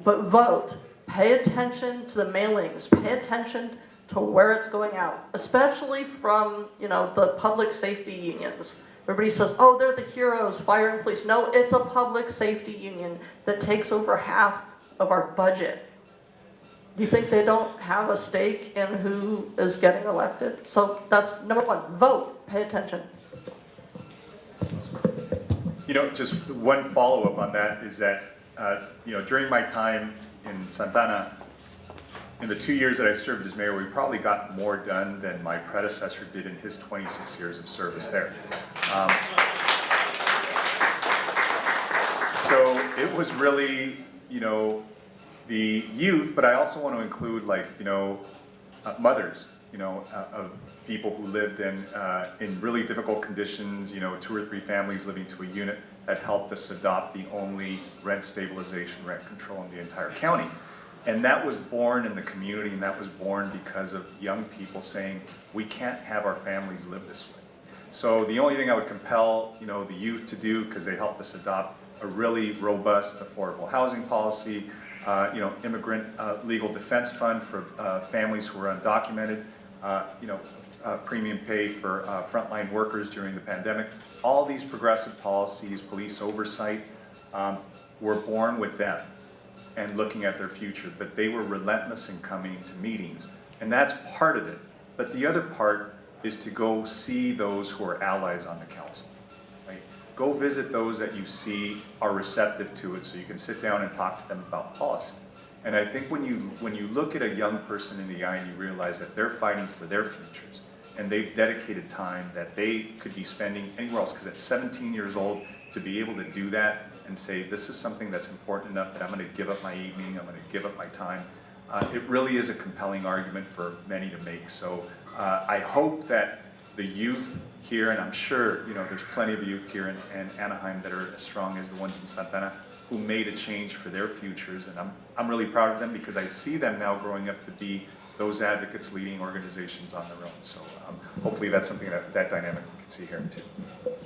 But vote. Pay attention to the mailings. Pay attention to where it's going out, especially from, the public safety unions. Everybody says, oh, they're the heroes, fire and police. No, it's a public safety union that takes over half of our budget. Do you think they don't have a stake in who is getting elected? So that's number 1, vote, pay attention. Just one follow-up on that is that, during my time in Santana, in the 2 years that I served as mayor, we probably got more done than my predecessor did in his 26 years of service there. So it was really, the youth, but I also want to include mothers, of people who lived in really difficult conditions, 2 or 3 families living to a unit, that helped us adopt the only rent stabilization, rent control in the entire county. And that was born in the community, and that was born because of young people saying, we can't have our families live this way. So the only thing I would compel, the youth to do, because they helped us adopt a really robust affordable housing policy, immigrant legal defense fund for families who are undocumented, premium pay for frontline workers during the pandemic. All these progressive policies, police oversight, were born with them and looking at their future, but they were relentless in coming to meetings. And that's part of it. But the other part is to go see those who are allies on the council. Right? Go visit those that you see are receptive to it so you can sit down and talk to them about policy. And I think when you look at a young person in the eye and you realize that they're fighting for their futures and they've dedicated time that they could be spending anywhere else, because at 17 years old, to be able to do that and say, this is something that's important enough that I'm going to give up my evening, I'm going to give up my time, it really is a compelling argument for many to make. So I hope that the youth here, and I'm sure there's plenty of youth here in Anaheim that are as strong as the ones in Santa Ana, who made a change for their futures, and I'm really proud of them because I see them now growing up to be those advocates leading organizations on their own. So hopefully that's something that dynamic we can see here too.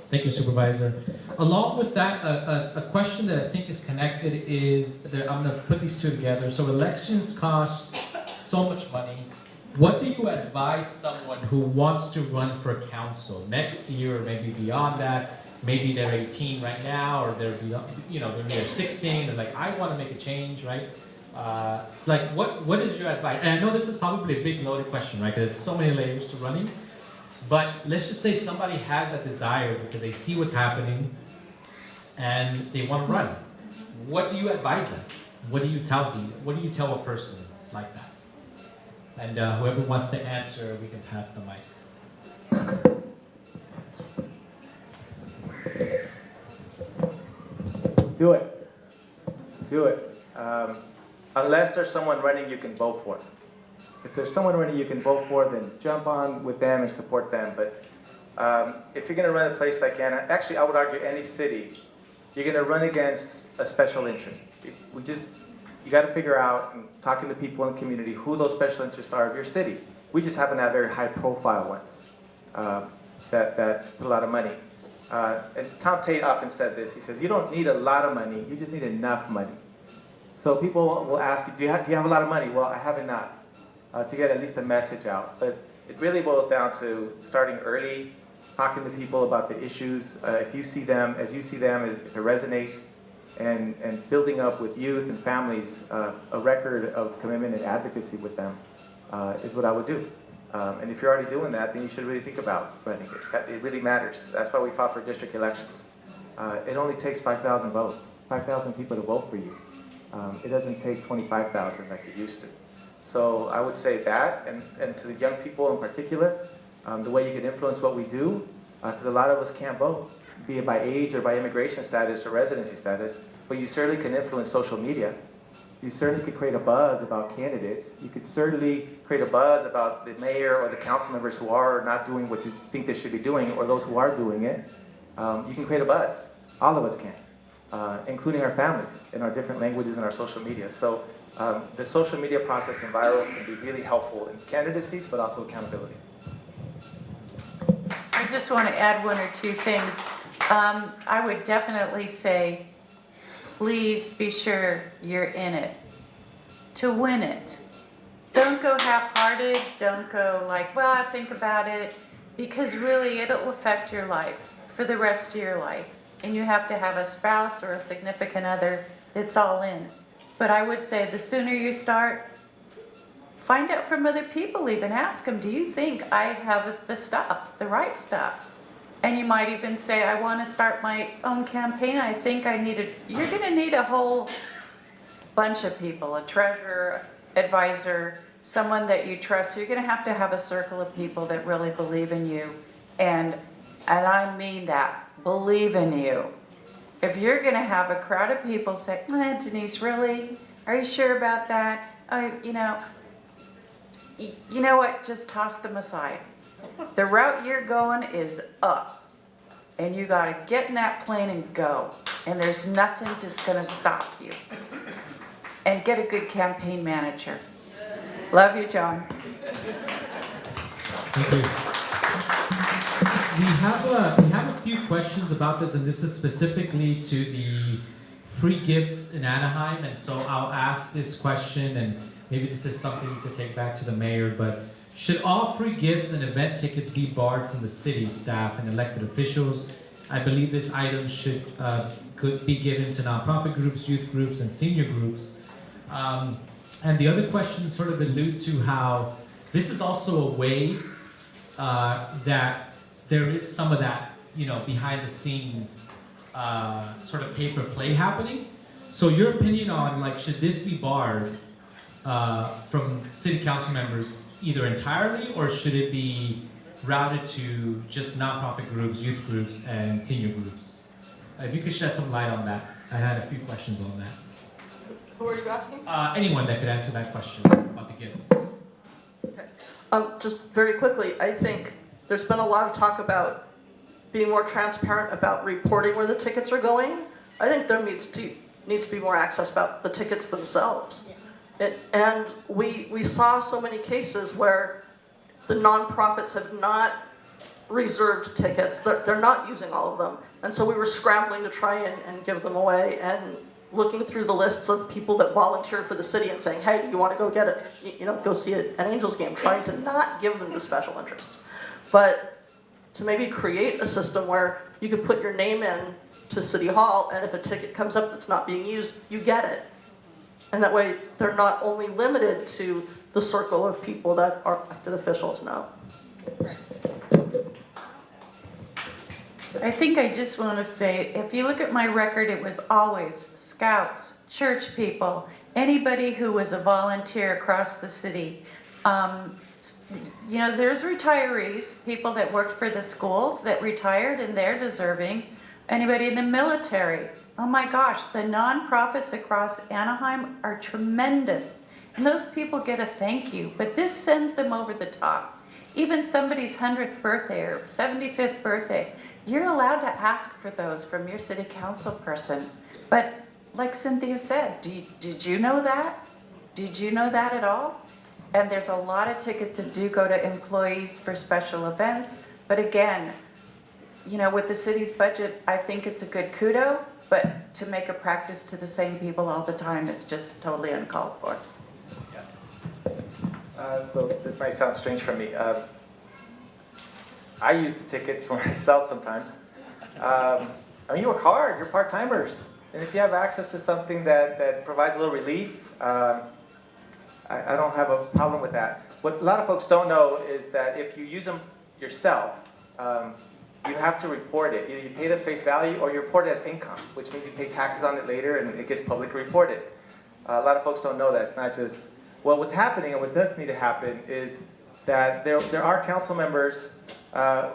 Thank you, Supervisor. Along with that, a question that I think is connected is that I'm going to put these two together. So elections cost so much money. What do you advise someone who wants to run for council next year or maybe beyond that? Maybe they're 18 right now, or they're they're 16, and like, I want to make a change, right? What is your advice? And I know this is probably a big loaded question, right? Because there's so many layers to running. But let's just say somebody has a desire because they see what's happening and they want to run. What do you advise them? What do you tell them? What do you tell a person like that? And whoever wants to answer, we can pass the mic. Do it. Do it. Unless there's someone running you can vote for. If there's someone running you can vote for, then jump on with them and support them. But if you're going to run a place like Anaheim, actually I would argue any city, you're going to run against a special interest. You got to figure out, and talking to people in the community, who those special interests are of your city. We just happen to have very high profile ones that put a lot of money. And Tom Tate often said this. He says, you don't need a lot of money, you just need enough money. So people will ask you, do you have a lot of money? Well, I have enough to get at least a message out. But it really boils down to starting early, talking to people about the issues. If you see them, as you see them, if it resonates, and building up with youth and families a record of commitment and advocacy with them is what I would do. And if you're already doing that, then you should really think about running it. It really matters. That's why we fought for district elections. It only takes 5,000 votes, 5,000 people to vote for you. It doesn't take 25,000 like it used to. So I would say that, and to the young people in particular, the way you can influence what we do, because a lot of us can't vote, be it by age or by immigration status or residency status, but you certainly can influence social media. You certainly could create a buzz about candidates. You could certainly create a buzz about the mayor or the council members who are not doing what you think they should be doing, or those who are doing it. You can create a buzz. All of us can, including our families in our different languages and our social media. So the social media process and viral can be really helpful in candidacies, but also accountability. I just want to add one or two things. I would definitely say, please be sure you're in it to win it. Don't go half-hearted. Don't go like, well, I think about it, because really it'll affect your life for the rest of your life. And you have to have a spouse or a significant other that's all in. But I would say the sooner you start, find out from other people, even ask them, do you think I have the stuff, the right stuff? And you might even say, I want to start my own campaign. I think I need you're going to need a whole bunch of people, a treasurer, advisor, someone that you trust. So you're going to have a circle of people that really believe in you. And I mean that, believe in you. If you're going to have a crowd of people say, Denise, really? Are you sure about that? you know what, just toss them aside. The route you're going is up. And you gotta get in that plane and go. And there's nothing just gonna stop you. And get a good campaign manager. Love you, John. Thank you. We have a few questions about this, and this is specifically to the free gifts in Anaheim. And so I'll ask this question, and maybe this is something you could take back to the mayor, but should all free gifts and event tickets be barred from the city staff and elected officials? I believe this item could be given to nonprofit groups, youth groups, and senior groups. And the other questions sort of allude to how this is also a way that there is some of that, behind the scenes sort of pay for play happening. So your opinion on should this be barred from city council members either entirely, or should it be routed to just nonprofit groups, youth groups, and senior groups? If you could shed some light on that. I had a few questions on that. Who are you asking? Anyone that could answer that question about the gifts. Okay. Just very quickly, I think there's been a lot of talk about being more transparent about reporting where the tickets are going. I think there needs to be more access about the tickets themselves. And we saw so many cases where the nonprofits have not reserved tickets. They're not using all of them. And so we were scrambling to try and give them away, and looking through the lists of people that volunteer for the city and saying, hey, do you want to go get it? Go see an Angels game, trying to not give them the special interests. But to maybe create a system where you could put your name in to City Hall, and if a ticket comes up that's not being used, you get it. And that way, they're not only limited to the circle of people that our elected officials know. I think I just want to say, if you look at my record, it was always scouts, church people, anybody who was a volunteer across the city. There's retirees, people that worked for the schools that retired and they're deserving. Anybody in the military. Oh my gosh, the nonprofits across Anaheim are tremendous. And those people get a thank you, but this sends them over the top. Even somebody's 100th birthday or 75th birthday, you're allowed to ask for those from your city council person. But like Cynthia said, did you know that? Did you know that at all? And there's a lot of tickets that do go to employees for special events. But again, with the city's budget, I think it's a good kudo, but to make a practice to the same people all the time is just totally uncalled for. So this might sound strange for me. I use the tickets for myself sometimes. You work hard, you're part-timers. And if you have access to something that provides a little relief, I don't have a problem with that. What a lot of folks don't know is that if you use them yourself, you have to report it. Either you pay the face value or you report it as income, which means you pay taxes on it later and it gets publicly reported. A lot of folks don't know that. It's not just... what's happening and what does need to happen is that there are council members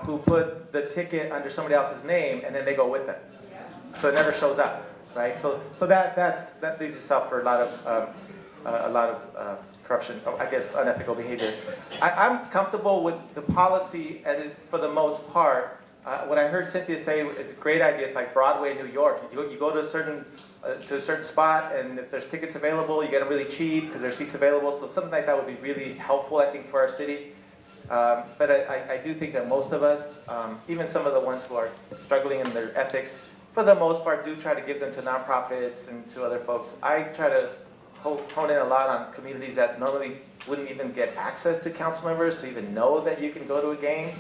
who put the ticket under somebody else's name and then they go with them. So it never shows up, right? So that leaves us up for a lot of corruption, I guess unethical behavior. I'm comfortable with the policy as for the most part. What I heard Cynthia say is a great idea. It's like Broadway in New York. You go to a certain spot, and if there's tickets available, you get them really cheap because there's seats available. So something like that would be really helpful, I think, for our city. But I do think that most of us, even some of the ones who are struggling in their ethics, for the most part, do try to give them to nonprofits and to other folks. I try to hone in a lot on communities that normally wouldn't even get access to council members to even know that you can go to a game.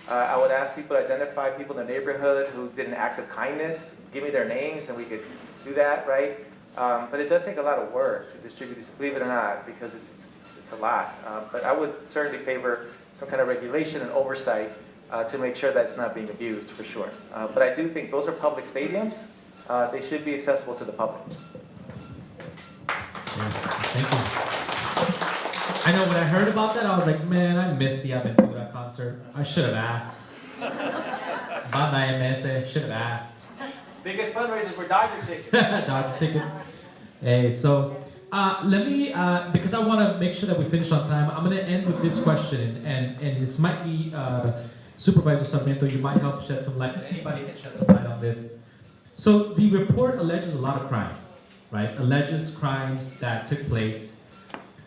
I would ask people to identify people in the neighborhood who did an act of kindness, give me their names, and we could do that, right? But it does take a lot of work to distribute these, believe it or not, because it's a lot. But I would certainly favor some kind of regulation and oversight to make sure that it's not being abused, for sure. But I do think those are public stadiums. They should be accessible to the public. Thank you. I know when I heard about that, I was like, man, I missed the Aventura concert. I should have asked. Banda MS, should have asked. Biggest fundraisers were Dodger tickets. Dodger tickets. Hey, so Let me, because I want to make sure that we finish on time, I'm going to end with this question, and this might be Supervisor Sarmiento, you might help shed some light. Anybody can shed some light on this. So the report alleges a lot of crimes, right? Alleges crimes that took place.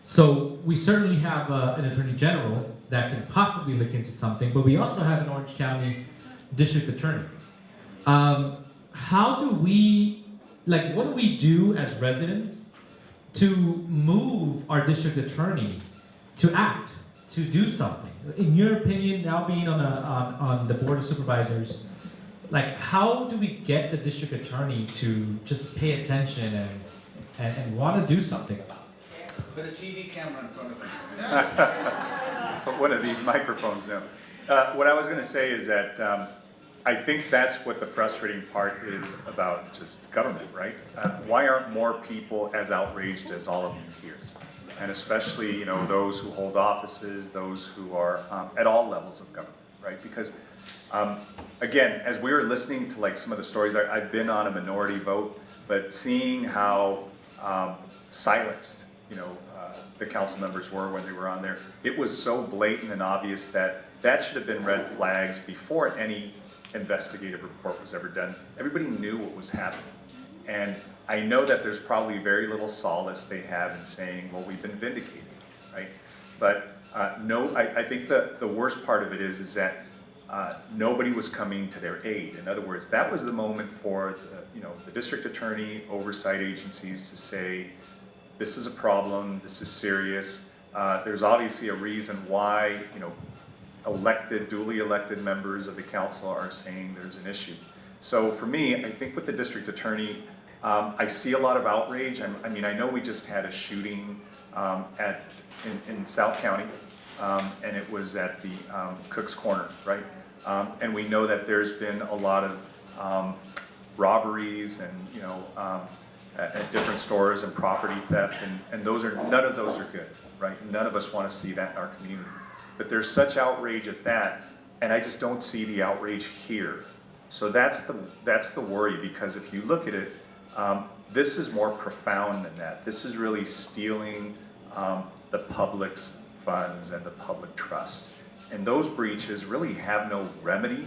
So we certainly have an Attorney General that can possibly look into something, but we also have an Orange County District Attorney. How do we, like, what do we do as residents to move our district attorney to act, to do something? In your opinion, now being on the Board of Supervisors, like, how do we get the district attorney to just pay attention and want to do something about this? Put a TV camera in front of them. Put one of these microphones down. What I was going to say is that I think that's what the frustrating part is about just government, right? Why aren't more people as outraged as all of you here? And especially, you know, those who hold offices, those who are at all levels of government, right? Because again, as we were listening to like some of the stories, I've been on a minority vote, but seeing how silenced, you know, the council members were when they were on there, it was so blatant and obvious that that should have been red flags before any investigative report was ever done. Everybody knew what was happening. And I know that there's probably very little solace they have in saying, well, we've been vindicated, right? But no, I think the worst part of it is that nobody was coming to their aid. In other words, that was the moment for the district attorney, oversight agencies to say, this is a problem, this is serious. There's obviously a reason why, you know, duly elected members of the council are saying there's an issue. So for me, I think with the district attorney, I see a lot of outrage. I mean, I know we just had a shooting in South County, and it was at the Cook's Corner, right? And we know that there's been a lot of robberies and, you know, at different stores and property theft, and none of those are good, right? None of us want to see that in our community. But there's such outrage at that, and I just don't see the outrage here. So that's the worry, because if you look at it, this is more profound than that. This is really stealing the public's funds and the public trust. And those breaches really have no remedy.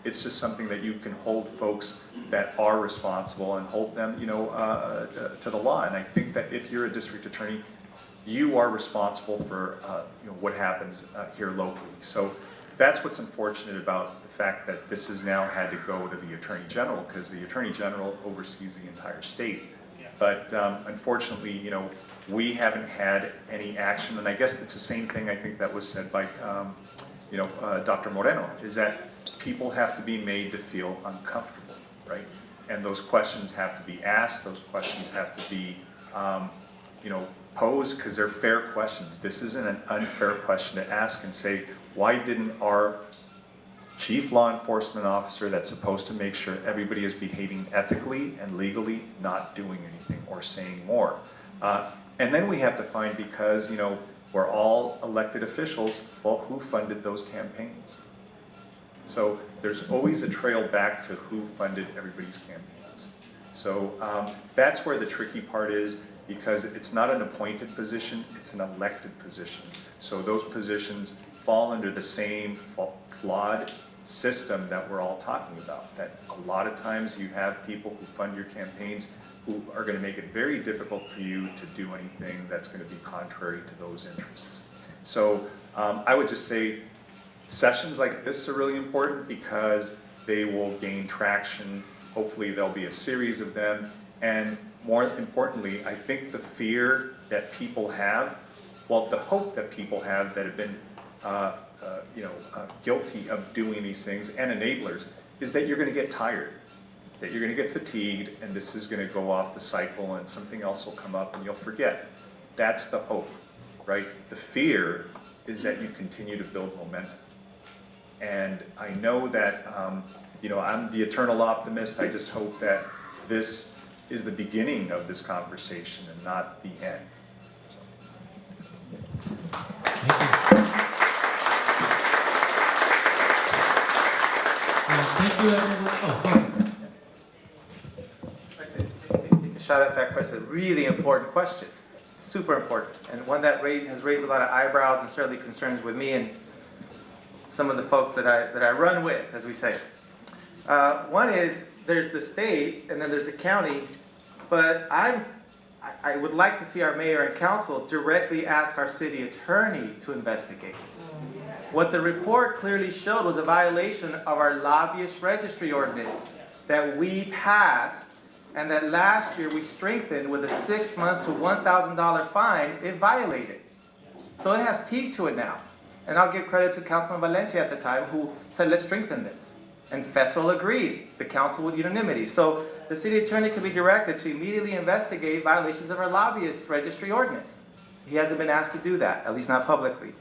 It's just something that you can hold folks that are responsible and hold them, you know, to the law. And I think that if you're a district attorney, you are responsible for what happens here locally. So that's what's unfortunate about the fact that this has now had to go to the Attorney General, because the Attorney General oversees the entire state. But unfortunately, you know, we haven't had any action, and I guess it's the same thing I think that was said by, Dr. Moreno, is that people have to be made to feel uncomfortable, right? And those questions have to be asked, those questions have to be, posed, because they're fair questions. This isn't an unfair question to ask and say, why didn't our chief law enforcement officer that's supposed to make sure everybody is behaving ethically and legally not doing anything or saying more? And then we have to find, because, you know, we're all elected officials, well, who funded those campaigns? So there's always a trail back to who funded everybody's campaigns. So that's where the tricky part is, because it's not an appointed position, it's an elected position. So those positions fall under the same flawed system that we're all talking about, that a lot of times you have people who fund your campaigns who are going to make it very difficult for you to do anything that's going to be contrary to those interests. So I would just say sessions like this are really important, because they will gain traction. Hopefully there'll be a series of them, and more importantly, I think the fear that people have, well, the hope that people have that have been guilty of doing these things and enablers, is that you're going to get tired, that you're going to get fatigued, and this is going to go off the cycle and something else will come up and you'll forget. That's the hope, right? The fear is that you continue to build momentum. And I know that, I'm the eternal optimist. I just hope that this is the beginning of this conversation and not the end. So. Thank you, everyone. Oh, go ahead. I'd like to take a shot at that question. Really important question. Super important. And one that has raised a lot of eyebrows and certainly concerns with me and some of the folks that I run with, as we say. One is there's the state and then there's the county, but I would like to see our mayor and council directly ask our city attorney to investigate. What the report clearly showed was a violation of our lobbyist registry ordinance that we passed and that last year we strengthened with a 6-month to $1,000 fine. It violated. So it has teeth to it now. And I'll give credit to Councilman Valencia at the time who said, let's strengthen this. And FESOL agreed, the council with unanimity. So the city attorney can be directed to immediately investigate violations of our lobbyist registry ordinance. He hasn't been asked to do that, at least not publicly.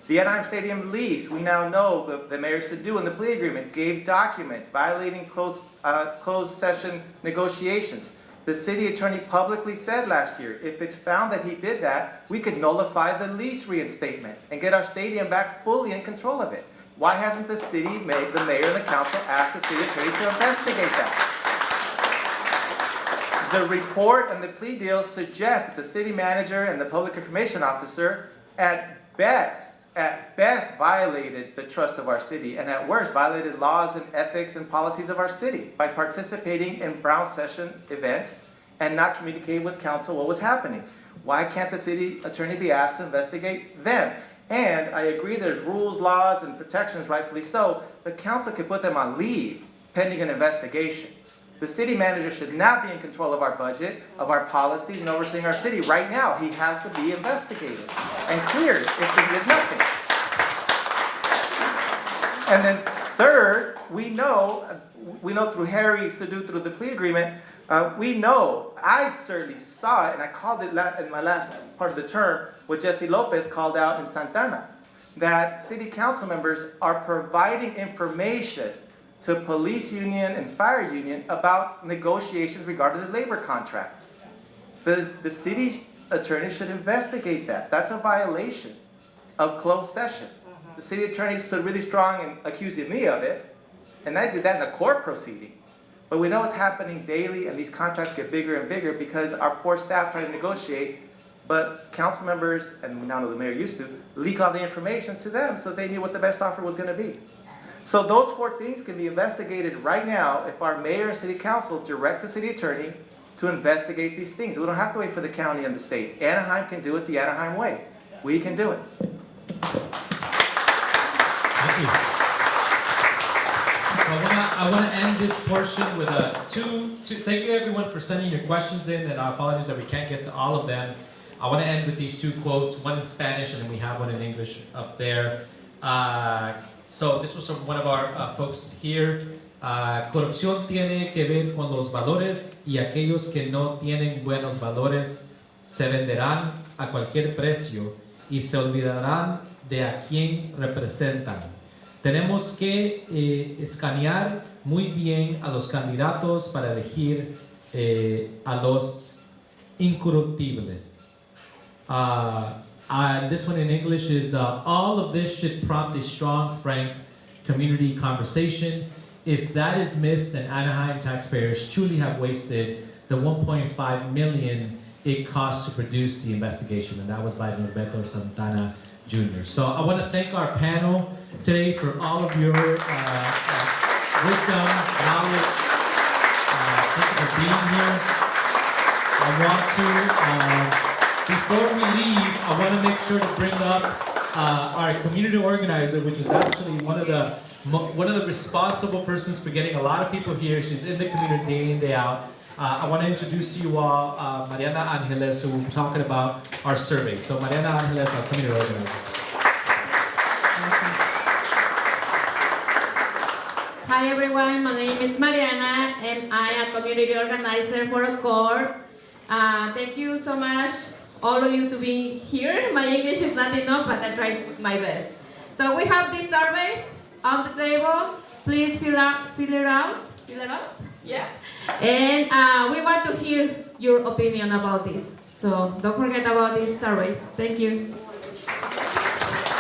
The Anaheim Stadium lease, we now know the mayor should do in the plea agreement, gave documents violating closed session negotiations. The city attorney publicly said last year, if it's found that he did that, we could nullify the lease reinstatement and get our stadium back fully in control of it. Why hasn't the city, the mayor and the council asked the city attorney to investigate that? The report and the plea deal suggest that the city manager and the public information officer at best violated the trust of our city and at worst violated laws and ethics and policies of our city by participating in Brown session events and not communicating with council what was happening. Why can't the city attorney be asked to investigate them? And I agree there's rules, laws, and protections, rightfully so. The council could put them on leave pending an investigation. The city manager should not be in control of our budget, of our policies, and overseeing our city. Right now, he has to be investigated and cleared if he did nothing. And then third, we know through Harry Sadu, through the plea agreement, we know, I certainly saw it, and I called it in my last part of the term, what Jesse Lopez called out in Santana, that city council members are providing information to police union and fire union about negotiations regarding the labor contract. The city attorney should investigate that. That's a violation of closed session. The city attorney stood really strong in accusing me of it, and I did that in a court proceeding. But we know it's happening daily, and these contracts get bigger and bigger because our poor staff try to negotiate, but council members, and we now know the mayor used to, leak all the information to them so they knew what the best offer was going to be. So those 4 things can be investigated right now if our mayor and city council direct the city attorney to investigate these things. We don't have to wait for the county and the state. Anaheim can do it the Anaheim way. We can do it. Thank you. I want to end this portion with thank you everyone for sending your questions in, and our apologies that we can't get to all of them. I want to end with these 2 quotes, one in Spanish and then we have one in English up there. So this was from one of our folks here. Corrupción tiene que ver con los valores y aquellos que no tienen buenos valores se venderán a cualquier precio y se olvidarán de a quién representan. Tenemos que escanear muy bien a los candidatos para elegir a los incorruptibles. This one in English is, all of this should prompt a strong, frank community conversation. If that is missed, then Anaheim taxpayers truly have wasted the $1.5 million it cost to produce the investigation. And that was by Norberto Santana Jr. So I want to thank our panel today for all of your wisdom, knowledge. Thank you for being here. I want to, before we leave, I want to make sure to bring up our community organizer, which is actually one of the responsible persons for getting a lot of people here. She's in the community day in, day out. I want to introduce to you all Mariana Angeles, who will be talking about our survey. So Mariana Angeles, our community organizer. Hi everyone, my name is Mariana and I am community organizer for CORE. Thank you so much, all of you, to be here. My English is not enough, but I tried my best. So we have these surveys on the table. Please fill it out. Yeah. And we want to hear your opinion about this. So don't forget about these surveys. Thank you.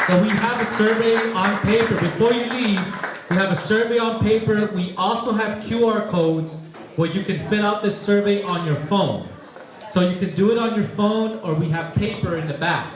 So we have a survey on paper. Before you leave, we have a survey on paper. We also have QR codes where you can fill out this survey on your phone. So you can do it on your phone, or we have paper in the back.